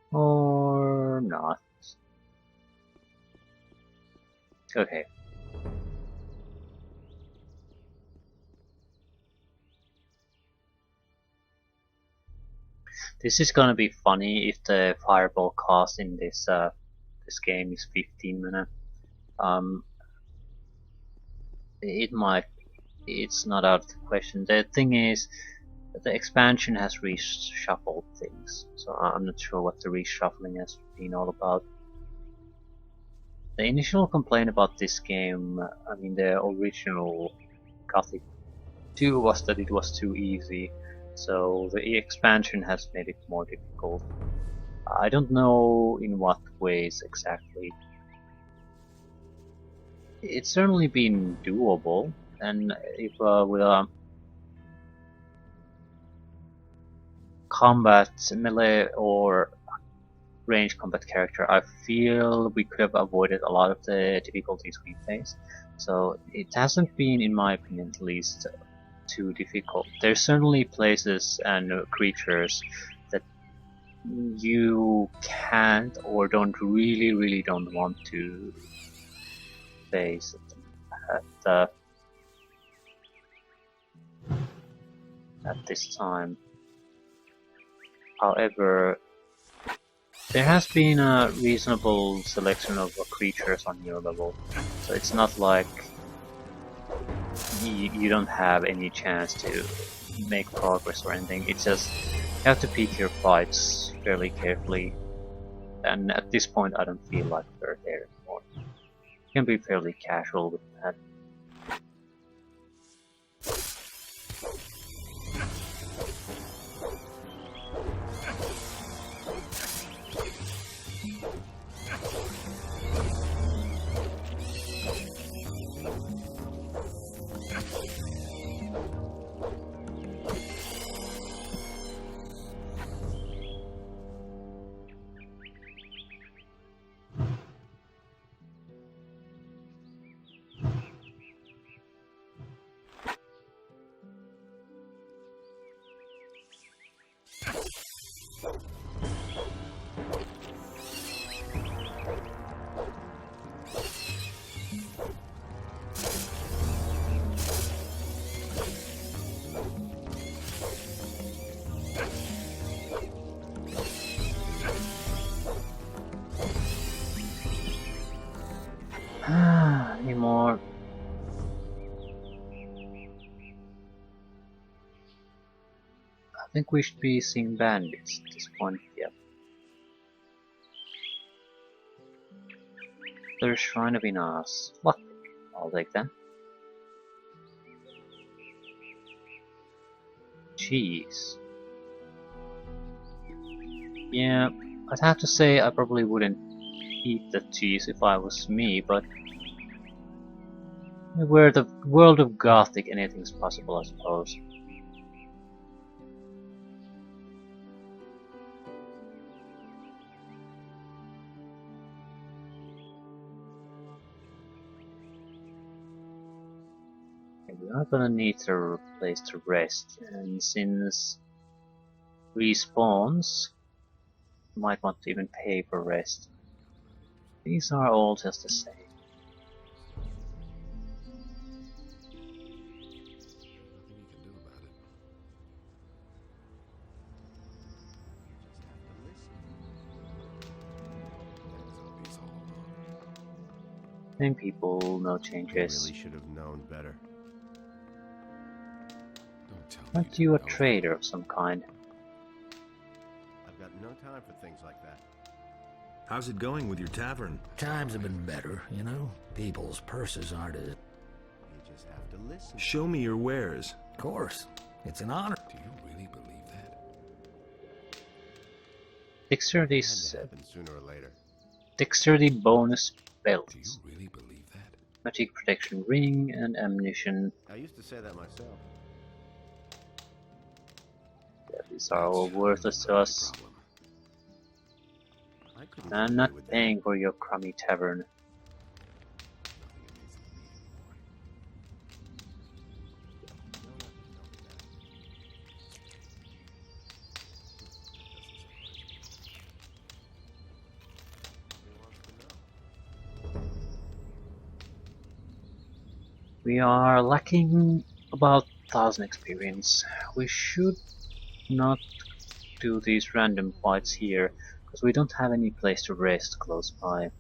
[SPEAKER 1] Or not. Okay. This is gonna be funny if the fireball cost in this this game is 15 mana. It might. It's not out of the question. The thing is, the expansion has reshuffled things, so I'm not sure what the reshuffling has been all about. The initial complaint about this game, I mean the original Gothic 2, was that it was too easy, so the expansion has made it more difficult. I don't know in what ways exactly. It's certainly been doable, and if with a combat, melee or range combat character, I feel we could have avoided a lot of the difficulties we face. So it hasn't been, in my opinion at least, too difficult. There's certainly places and creatures that you can't or don't really don't want to face at this time. However, there has been a reasonable selection of creatures on your level, so it's not like you don't have any chance to make progress or anything. It's just you have to pick your fights fairly carefully, and at this point I don't feel like we're there anymore. You can be fairly casual with that. Any more? I think we should be seeing bandits at this point, yeah. There's Shrine of Inas. What? I'll take that. Cheese. Yeah, I'd have to say I probably wouldn't eat the cheese if I was me, but we're the world of Gothic, anything's possible, I suppose. We are gonna need a place to rest, and since respawns, you might want to even pay for rest. These are all just the same. Same people, no changes.
[SPEAKER 11] Really should have known better.
[SPEAKER 1] Aren't you a trader of some kind?
[SPEAKER 11] I've got no time for things like that.
[SPEAKER 3] How's it going with your tavern?
[SPEAKER 10] Times have been better, you know? People's purses aren't as...
[SPEAKER 11] You just have to listen.
[SPEAKER 3] Show me your wares.
[SPEAKER 10] Of course. It's an honor.
[SPEAKER 13] Do you
[SPEAKER 1] Dexterity
[SPEAKER 14] It had
[SPEAKER 1] is
[SPEAKER 14] to happen sooner or later.
[SPEAKER 1] dexterity bonus belt.
[SPEAKER 13] Do you really believe that?
[SPEAKER 1] Magic protection ring and ammunition.
[SPEAKER 14] I used to say that myself.
[SPEAKER 1] Yeah, these are all worthless to us. I'm not paying for your crummy tavern. We are lacking about 1000 experience. We should not do these random fights here, because we don't have any place to rest close by.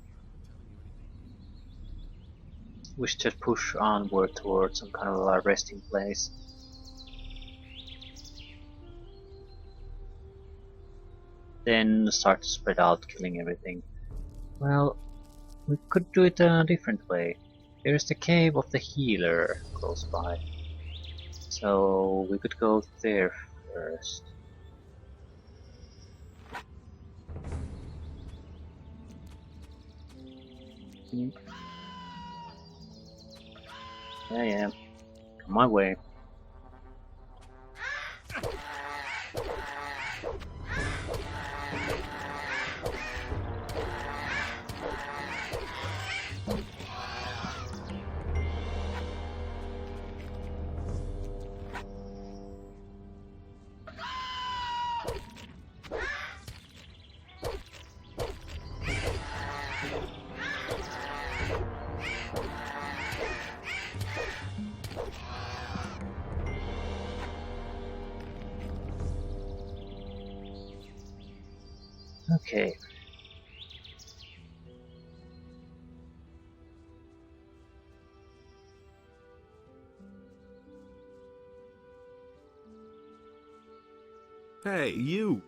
[SPEAKER 1] We should just push onward towards some kind of a resting place. Then start to spread out, killing everything. Well, we could do it a different way. There's the cave of the healer close by. So we could go there first. Yeah, come my way. Okay.
[SPEAKER 9] Hey, you!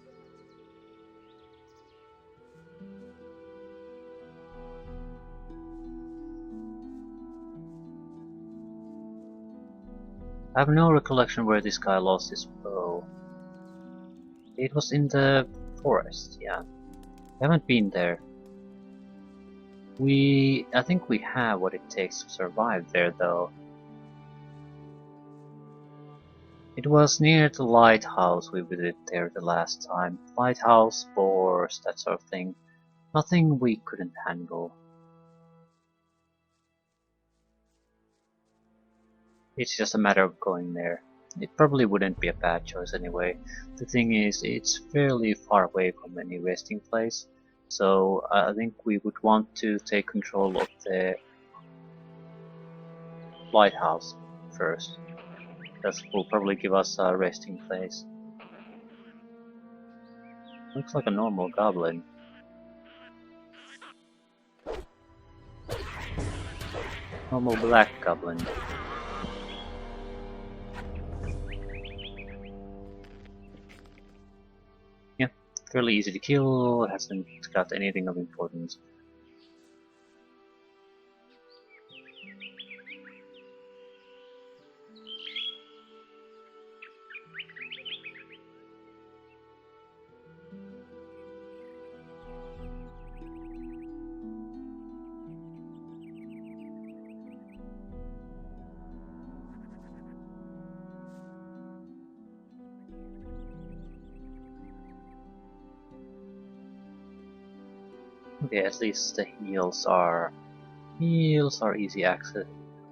[SPEAKER 1] I have no recollection where this guy lost his bow. It was in the forest, yeah. I haven't been there. I think we have what it takes to survive there though. It was near the lighthouse we visited there the last time. Lighthouse, boars, that sort of thing. Nothing we couldn't handle. It's just a matter of going there. It probably wouldn't be a bad choice anyway. The thing is, it's fairly far away from any resting place, so I think we would want to take control of the lighthouse first. That will probably give us a resting place. Looks like a normal goblin. Normal black goblin. Yeah, fairly easy to kill, hasn't got anything of importance. Okay, at least the heals are easy access.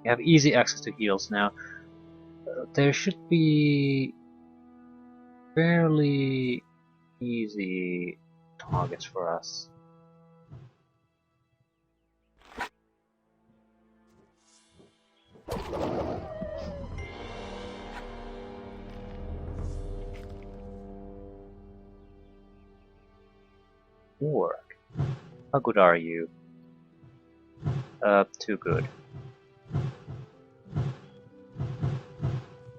[SPEAKER 1] We have easy access to heals now. There should be fairly easy targets for us. Orc. How good are you? Too good.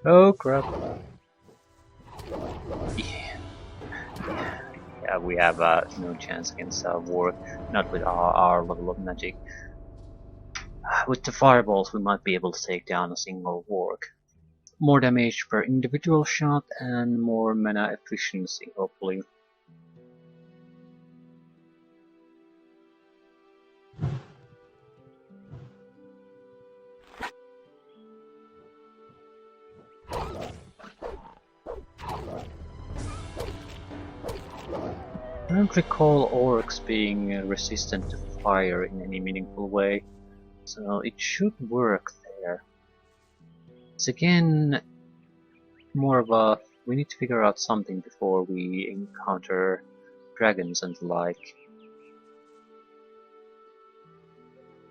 [SPEAKER 1] Oh crap. Yeah, we have no chance against Warg, not with our level of magic. With the fireballs we might be able to take down a single Warg. More damage per individual shot and more mana efficiency, hopefully. I don't recall orcs being resistant to fire in any meaningful way, so it should work there. It's again more of a we need to figure out something before we encounter dragons and the like.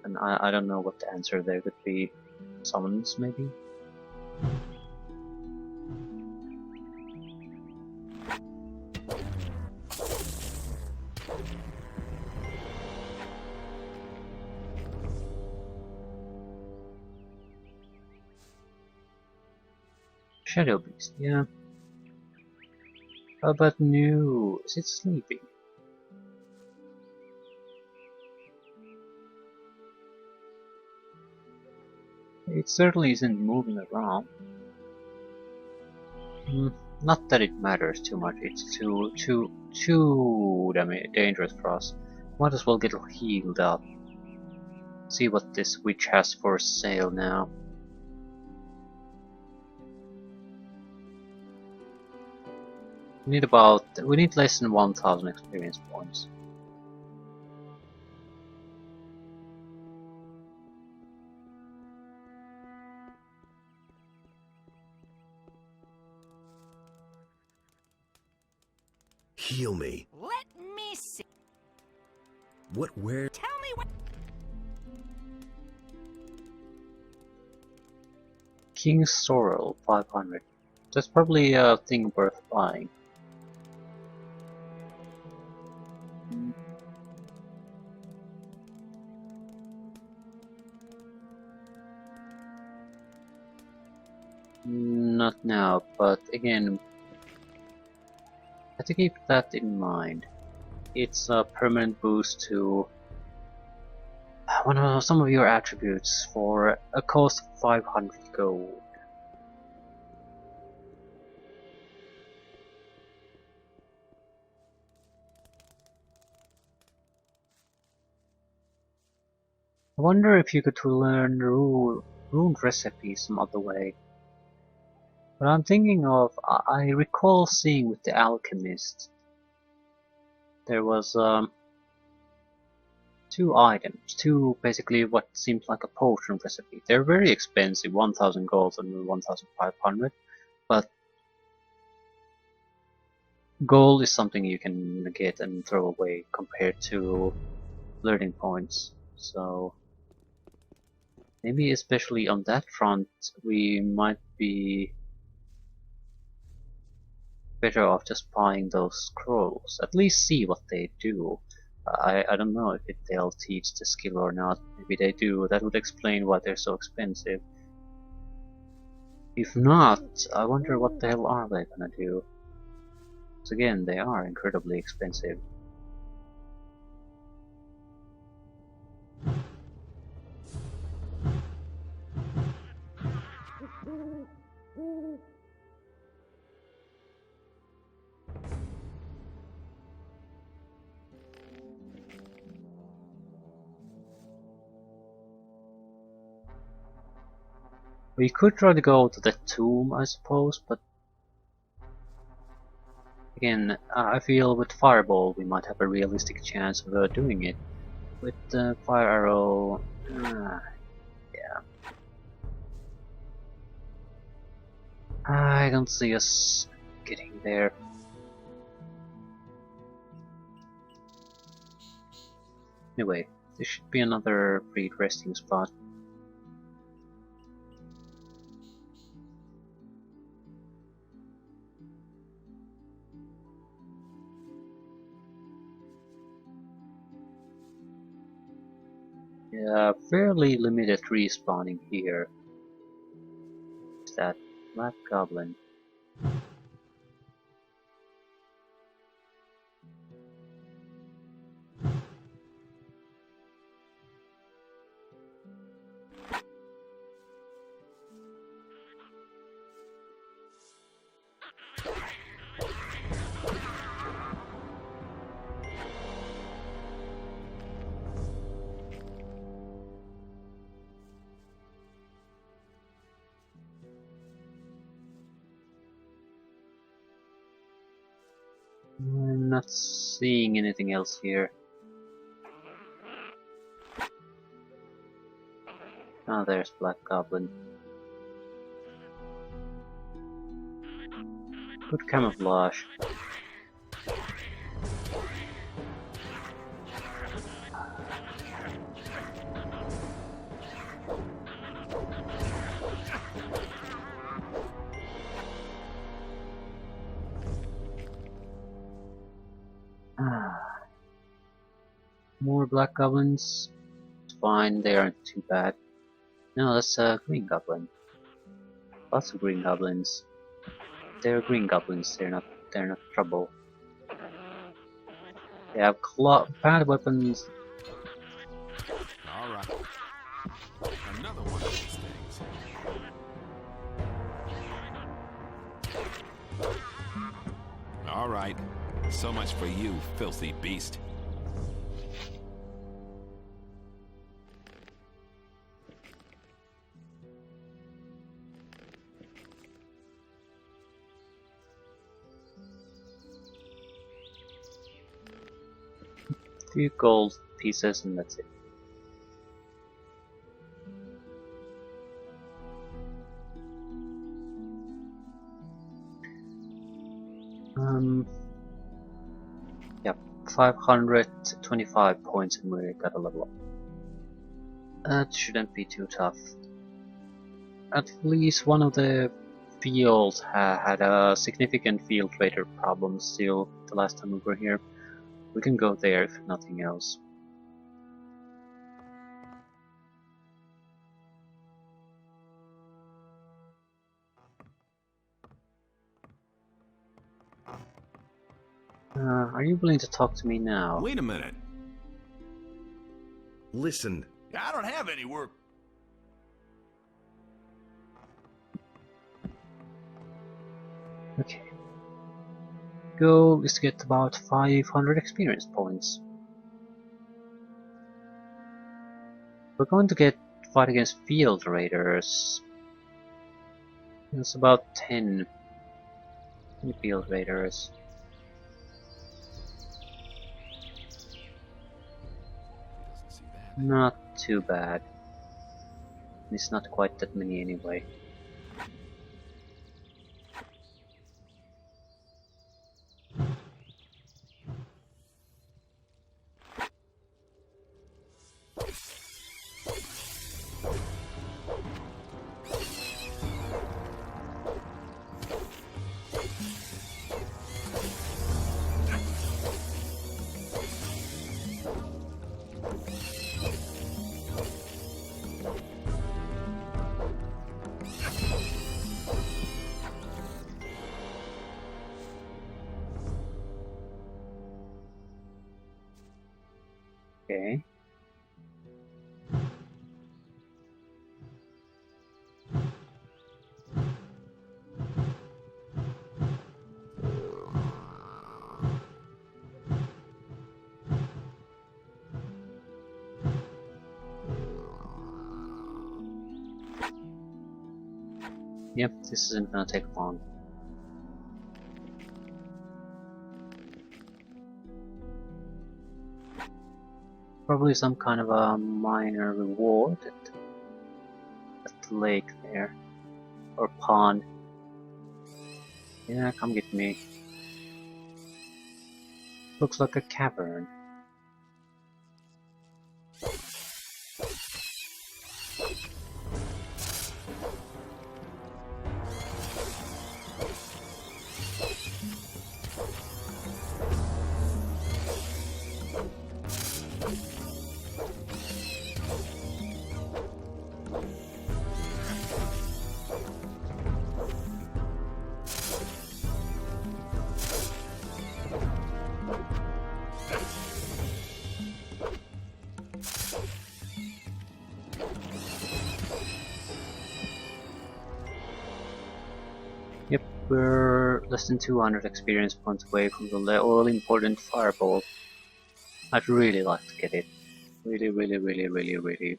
[SPEAKER 1] And I don't know what the answer there could be. Summons, maybe? Shadow Beast, yeah. How about new? Is it sleeping? It certainly isn't moving around. Not that it matters too much, it's too dangerous for us. Might as well get healed up. See what this witch has for sale now. We need less than 1000 experience points.
[SPEAKER 3] Heal me.
[SPEAKER 12] Let me see.
[SPEAKER 3] What, where?
[SPEAKER 12] Tell me what.
[SPEAKER 1] King's Sorrel, 500. That's probably a thing worth buying. Not now, but again, I have to keep that in mind. It's a permanent boost to some of your attributes for a cost of 500 gold. I wonder if you could learn rune recipes some other way. But I'm thinking of, I recall seeing with the alchemist, there was two basically what seemed like a potion recipe. They're very expensive, 1000 gold and 1500, but gold is something you can get and throw away compared to learning points. So maybe especially on that front we might be better off just buying those scrolls. At least see what they do. I don't know if they'll teach the skill or not. Maybe they do. That would explain why they're so expensive. If not, I wonder what the hell are they gonna do? Because again, they are incredibly expensive. We could try to go to the tomb, I suppose, but again, I feel with Fireball we might have a realistic chance of doing it. With Fire Arrow, yeah. I don't see us getting there. Anyway, this should be another free resting spot. Yeah, fairly limited respawning here. Is that Black Goblin? not seeing anything else here. Oh, there's Black Goblin. Good camouflage. More Black Goblins. It's fine, they aren't too bad. No, that's a Green Goblin. Lots of Green Goblins. They're Green Goblins, they're not trouble. They have bad weapons.
[SPEAKER 13] Alright. Another one of these things. Alright. So much for you, filthy beast.
[SPEAKER 1] Few gold pieces and that's it. Yep, 525 points and we got a level up. That shouldn't be too tough. At least one of the fields had a significant field trader problem still the last time we were here. We can go there if nothing else. Are you willing to talk to me now?
[SPEAKER 3] Wait a minute. Listen.
[SPEAKER 8] I don't have any work.
[SPEAKER 1] Okay. Goal is to get about 500 experience points. We're going to fight against field raiders. It's about 10 field raiders. Not too bad. It's not quite that many anyway. Okay. Yep, this isn't gonna take long. Probably some kind of a minor reward at the lake there. Or pond. Yeah, come get me. Looks like a cavern. Yep, we're less than 200 experience points away from the all-important fireball. I'd really like to get it. Really, really, really, really, really.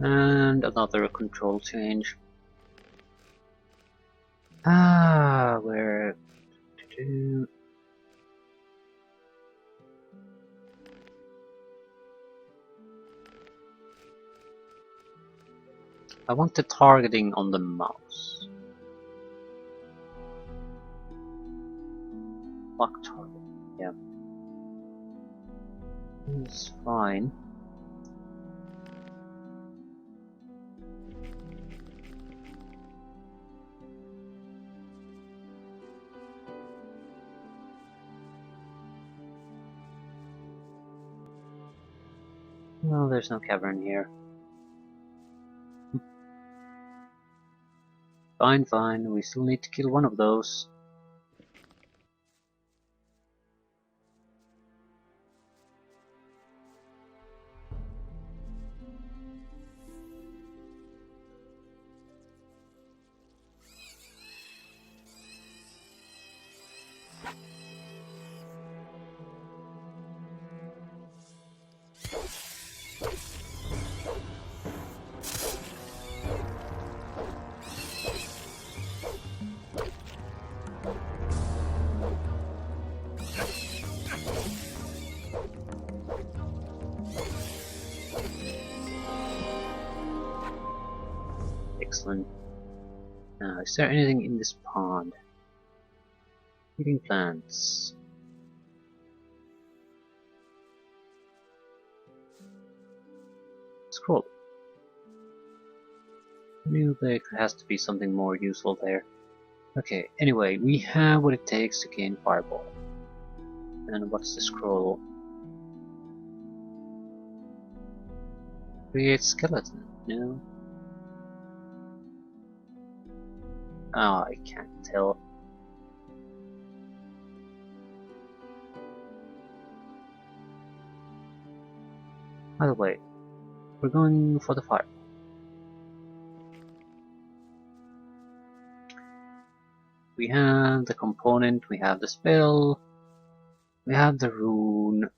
[SPEAKER 1] And another control change. Where to do? I want the targeting on the mouse. Lock target, yeah. It's fine. Well, there's no cavern here. Fine, fine, we still need to kill one of those. Excellent. Now, is there anything in this pond? Eating plants. Scroll. I knew there has to be something more useful there. Okay, anyway, we have what it takes to gain Fireball. And what's the scroll? Create skeleton. No. Oh, I can't tell. By the way, we're going for the fire. We have the component, we have the spell, we have the rune.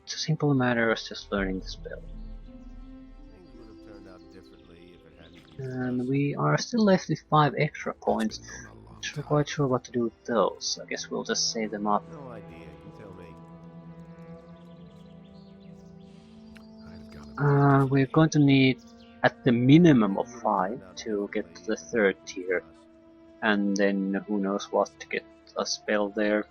[SPEAKER 1] It's a simple matter of just learning the spell. And we are still left with 5 extra points. Not quite sure what to do with those. I guess we'll just save them up.
[SPEAKER 11] No idea, you tell me.
[SPEAKER 1] We're going to need at the minimum of 5 to get to the 3rd tier. And then who knows what to get a spell there.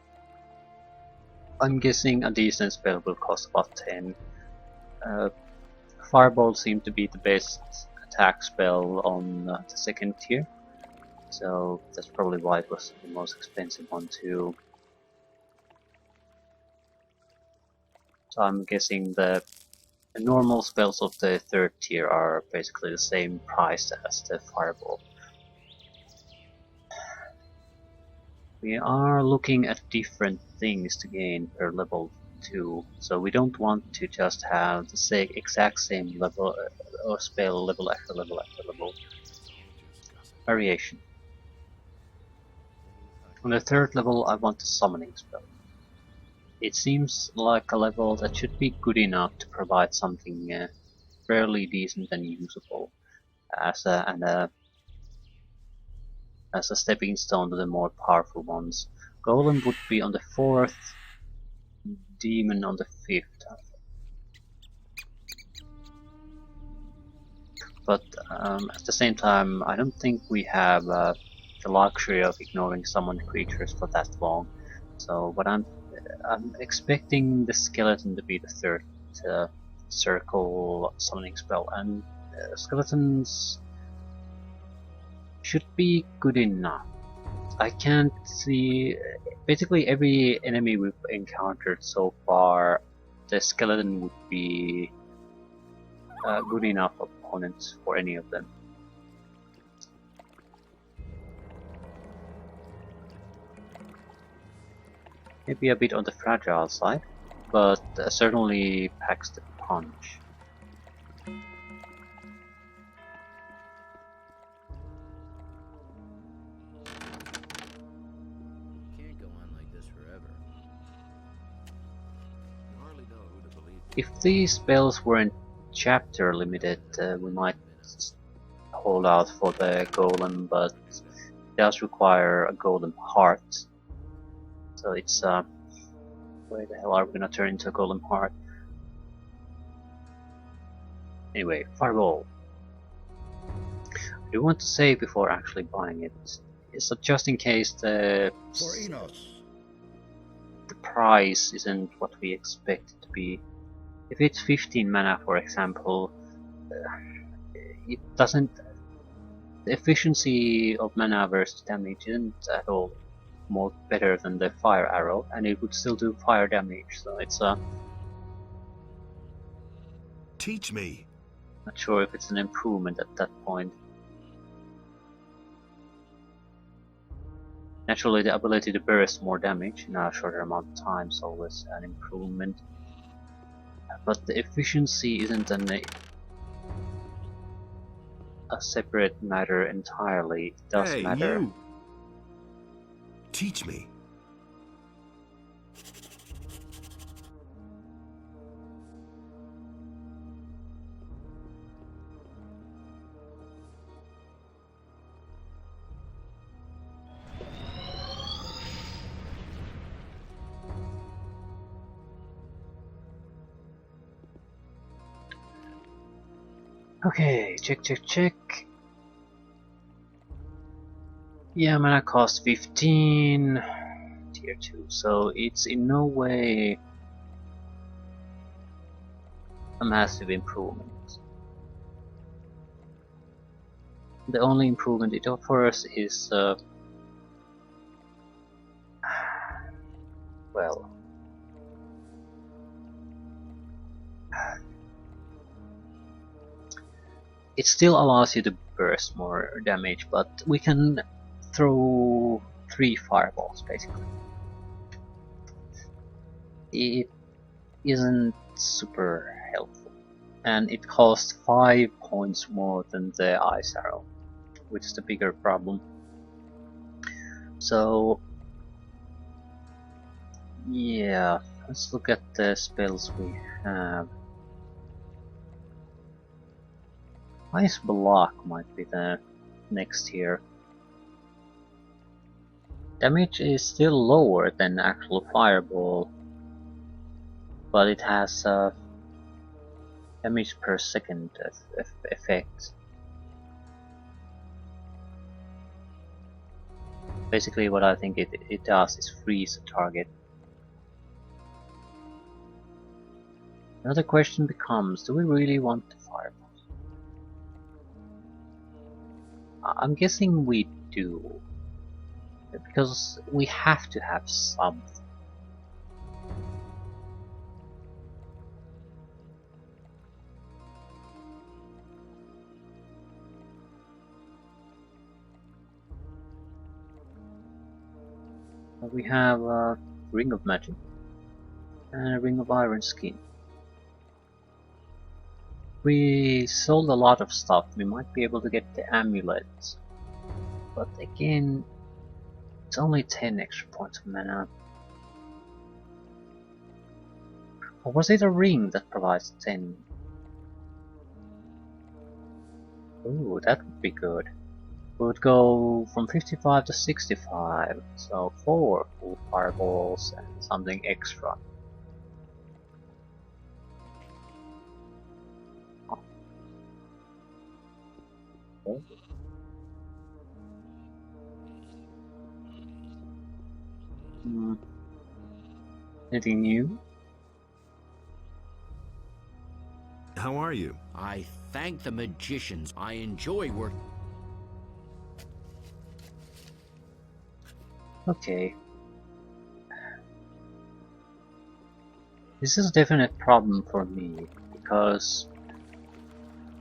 [SPEAKER 1] I'm guessing a decent spell will cost about 10. Fireball seemed to be the best attack spell on the 2nd tier, so that's probably why it was the most expensive one too. So I'm guessing the normal spells of the 3rd tier are basically the same price as the Fireball. We are looking at different things to gain per level 2, so we don't want to just have the exact same level or spell level after level after level. Variation. On the 3rd level I want the summoning spell. It seems like a level that should be good enough to provide something fairly decent and usable as a stepping stone to the more powerful ones. Golem would be on the 4th, Demon on the 5th. But at the same time, I don't think we have the luxury of ignoring summoned creatures for that long. So what I'm expecting the skeleton to be the 3rd circle summoning spell, and skeletons should be good enough. I can't see. Basically, every enemy we've encountered so far, the skeleton would be good enough opponents for any of them. Maybe a bit on the fragile side, but certainly packs the punch.
[SPEAKER 6] Can't go on like this forever.
[SPEAKER 11] You hardly know who to believe
[SPEAKER 1] If these spells weren't chapter limited, we might hold out for the golem, but it does require a golem heart. So it's where the hell are we gonna turn into a golem heart? Anyway, fireball. I do want to save before actually buying it. So just in case the price isn't what we expect it to be. If it's 15 mana, for example, it doesn't. The efficiency of mana versus damage isn't at all more better than the fire arrow, and it would still do fire damage. So it's
[SPEAKER 3] Teach me.
[SPEAKER 1] not sure if it's an improvement at that point. Naturally, the ability to burst more damage in a shorter amount of time is always an improvement. But the efficiency isn't a separate matter entirely. It does matter.
[SPEAKER 3] You. Teach me.
[SPEAKER 1] Okay, check. Yeah, mana cost 15, tier 2, so it's in no way a massive improvement. The only improvement it offers is, well, it still allows you to burst more damage, but we can throw 3 fireballs basically. It isn't super helpful, and it costs 5 points more than the ice arrow, which is the bigger problem. So yeah, let's look at the spells we have. Ice Block might be the next here. Damage is still lower than actual Fireball, but it has a damage per second effect. Basically what I think it does is freeze the target. Another question becomes, do we really want the Fireball? I'm guessing we do, because we have to have something. We have a Ring of Magic and a Ring of Iron Skin. We sold a lot of stuff, we might be able to get the amulets, but again, it's only 10 extra points of mana. Or was it a ring that provides 10? Ooh, that would be good. We would go from 55 to 65, so 4 full fireballs and something extra. Anything new?
[SPEAKER 3] How are you?
[SPEAKER 6] I thank the magicians. I enjoy work.
[SPEAKER 1] Okay. This is a definite problem for me, because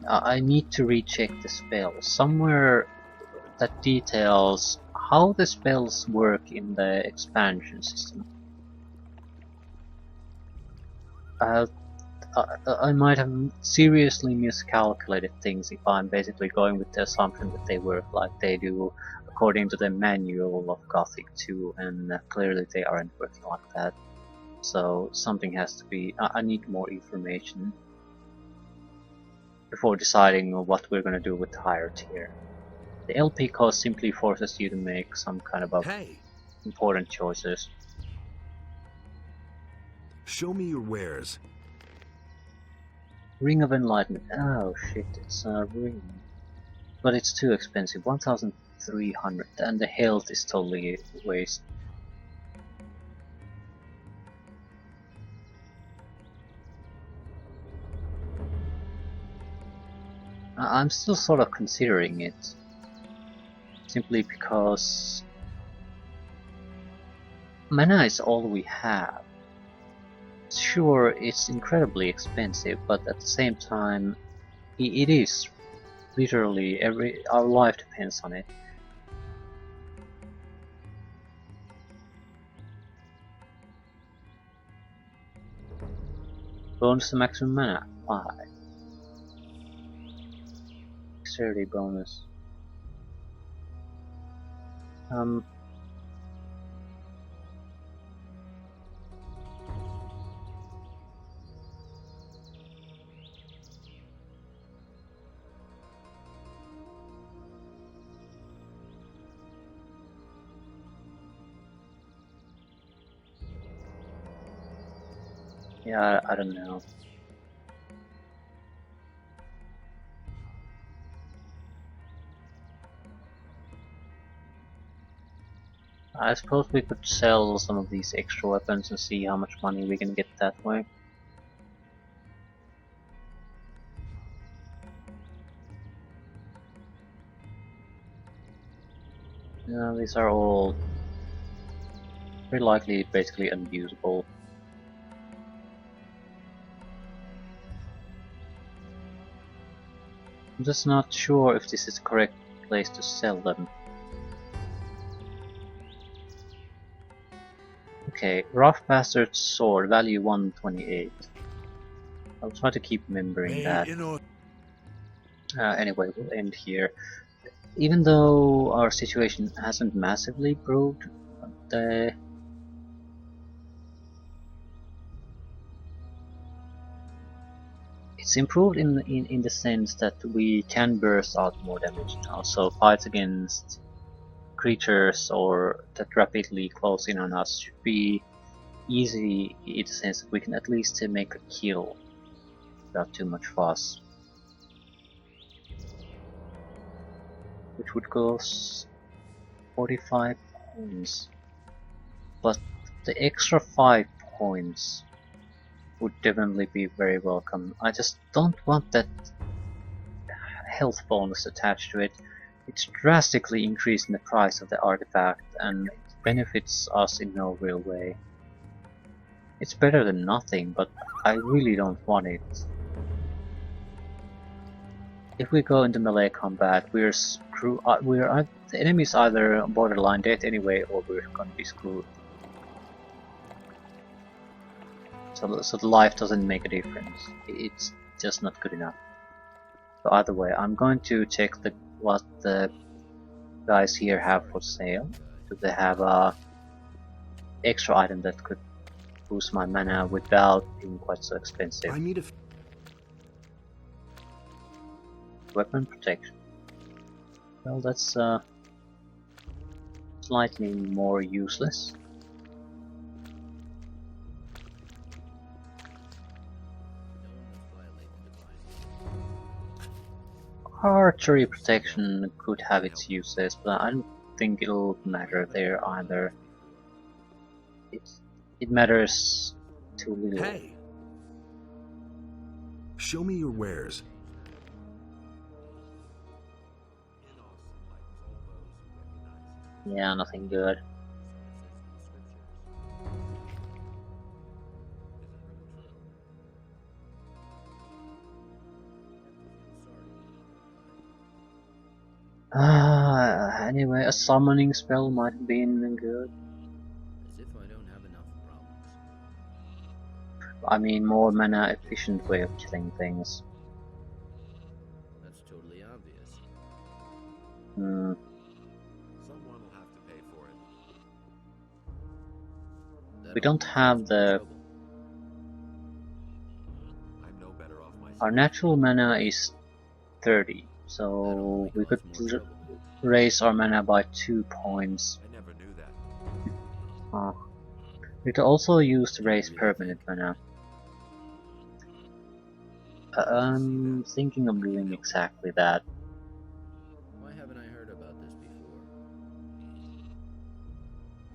[SPEAKER 1] I need to recheck the spells. Somewhere that details how the spells work in the expansion system. I might have seriously miscalculated things if I'm basically going with the assumption that they work like they do according to the manual of Gothic 2, and clearly they aren't working like that. So something has to be... I need more information before deciding what we're gonna do with the higher tier. The LP cost simply forces you to make some kind of important choices.
[SPEAKER 3] Show me your wares.
[SPEAKER 1] Ring of Enlightenment. Oh shit, it's a ring. But it's too expensive. 1,300, and the health is totally waste. I'm still sort of considering it. Simply because mana is all we have. Sure, it's incredibly expensive, but at the same time, it is literally our life depends on it. Bonus to maximum mana, 5. Dexterity bonus. Yeah, I don't know. I suppose we could sell some of these extra weapons and see how much money we can get that way. Yeah, these are all very likely basically unusable. I'm just not sure if this is the correct place to sell them. Okay, Rough Bastard Sword, value 128. I'll try to keep remembering that. Anyway, we'll end here. Even though our situation hasn't massively improved, it's improved in the sense that we can burst out more damage now. So fights against creatures or that rapidly close in on us should be easy in the sense that we can at least make a kill without too much fuss. Which would cost 45 points. But the extra 5 points would definitely be very welcome. I just don't want that health bonus attached to it. It's drastically increasing the price of the artifact and it benefits us in no real way. It's better than nothing, but I really don't want it. If we go into melee combat, we're screwed. The enemy's either borderline dead anyway, or we're gonna be screwed. So the life doesn't make a difference. It's just not good enough. So either way, I'm going to check what the guys here have for sale. Do they have a extra item that could boost my mana without being quite so expensive?
[SPEAKER 3] I need a
[SPEAKER 1] weapon protection. Well, that's slightly more useless. Archery protection could have its uses, but I don't think it'll matter there either. It matters too little.
[SPEAKER 3] Hey! Show me your wares.
[SPEAKER 1] Yeah, nothing good. Anyway, a summoning spell might have been good.
[SPEAKER 6] As if I don't have enough problems.
[SPEAKER 1] I mean, more mana efficient way of killing things.
[SPEAKER 6] That's totally obvious.
[SPEAKER 9] Someone will have to pay for it.
[SPEAKER 1] We don't have the... Our natural mana is 30, so we could raise our mana by 2 points. We could also use to raise permanent mana. I'm thinking of doing exactly that.
[SPEAKER 6] Why haven't I heard about this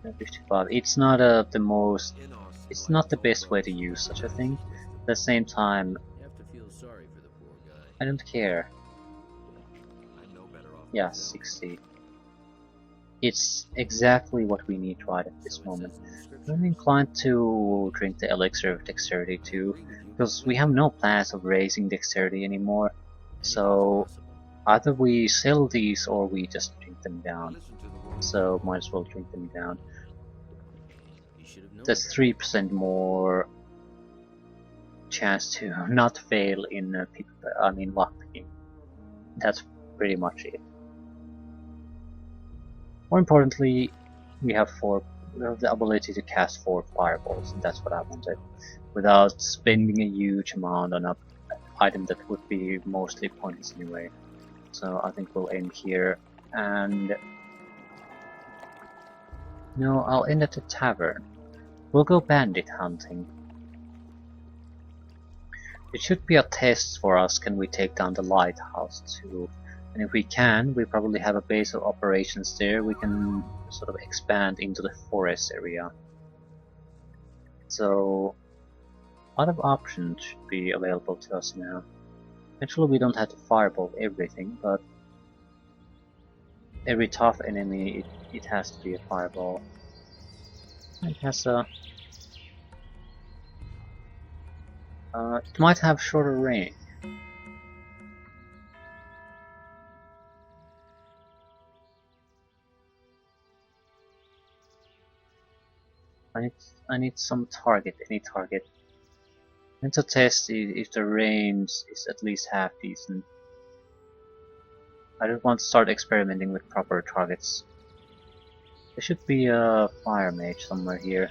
[SPEAKER 6] before?
[SPEAKER 1] 55. It's not the most. It's not the best way to use such a thing. At the same time,
[SPEAKER 6] You have to feel sorry for the poor guy.
[SPEAKER 1] I don't care. Yeah, 60. It's exactly what we need right at this moment. I'm inclined to drink the elixir of dexterity too, because we have no plans of raising dexterity anymore. So either we sell these or we just drink them down. So might as well drink them down. There's 3% more chance to not fail in lockpicking. That's pretty much it. More importantly, we have the ability to cast 4 fireballs, and that's what I wanted, without spending a huge amount on an item that would be mostly pointless anyway. So I think we'll end here, and no, I'll end at the tavern. We'll go bandit hunting. It should be a test for us, can we take down the lighthouse too? And if we can, we probably have a base of operations there. We can sort of expand into the forest area. So a lot of options should be available to us now. Eventually we don't have to fireball everything, but every tough enemy it has to be a fireball. It has a... it might have shorter range. I need some target, any target. And to test if the range is at least half decent. I don't want to start experimenting with proper targets. There should be a fire mage somewhere here.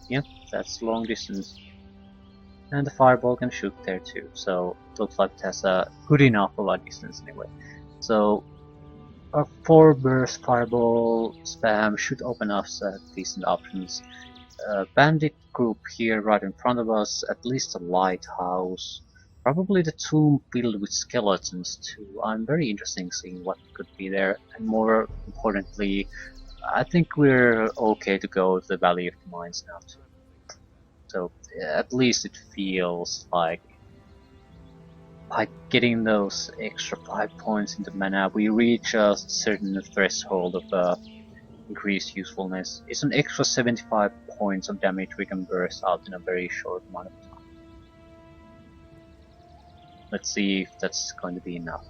[SPEAKER 1] Yep, that's long distance. And the fireball can shoot there too, so it looks like it has a good enough of a distance anyway. So a 4 burst fireball spam should open up decent options. Bandit group here right in front of us, at least a lighthouse. Probably the tomb filled with skeletons too. I'm very interested in seeing what could be there, and more importantly, I think we're okay to go to the Valley of the Mines now too. So at least it feels like by getting those extra 5 points into mana, we reach a certain threshold of increased usefulness. It's an extra 75 points of damage we can burst out in a very short amount of time. Let's see if that's going to be enough.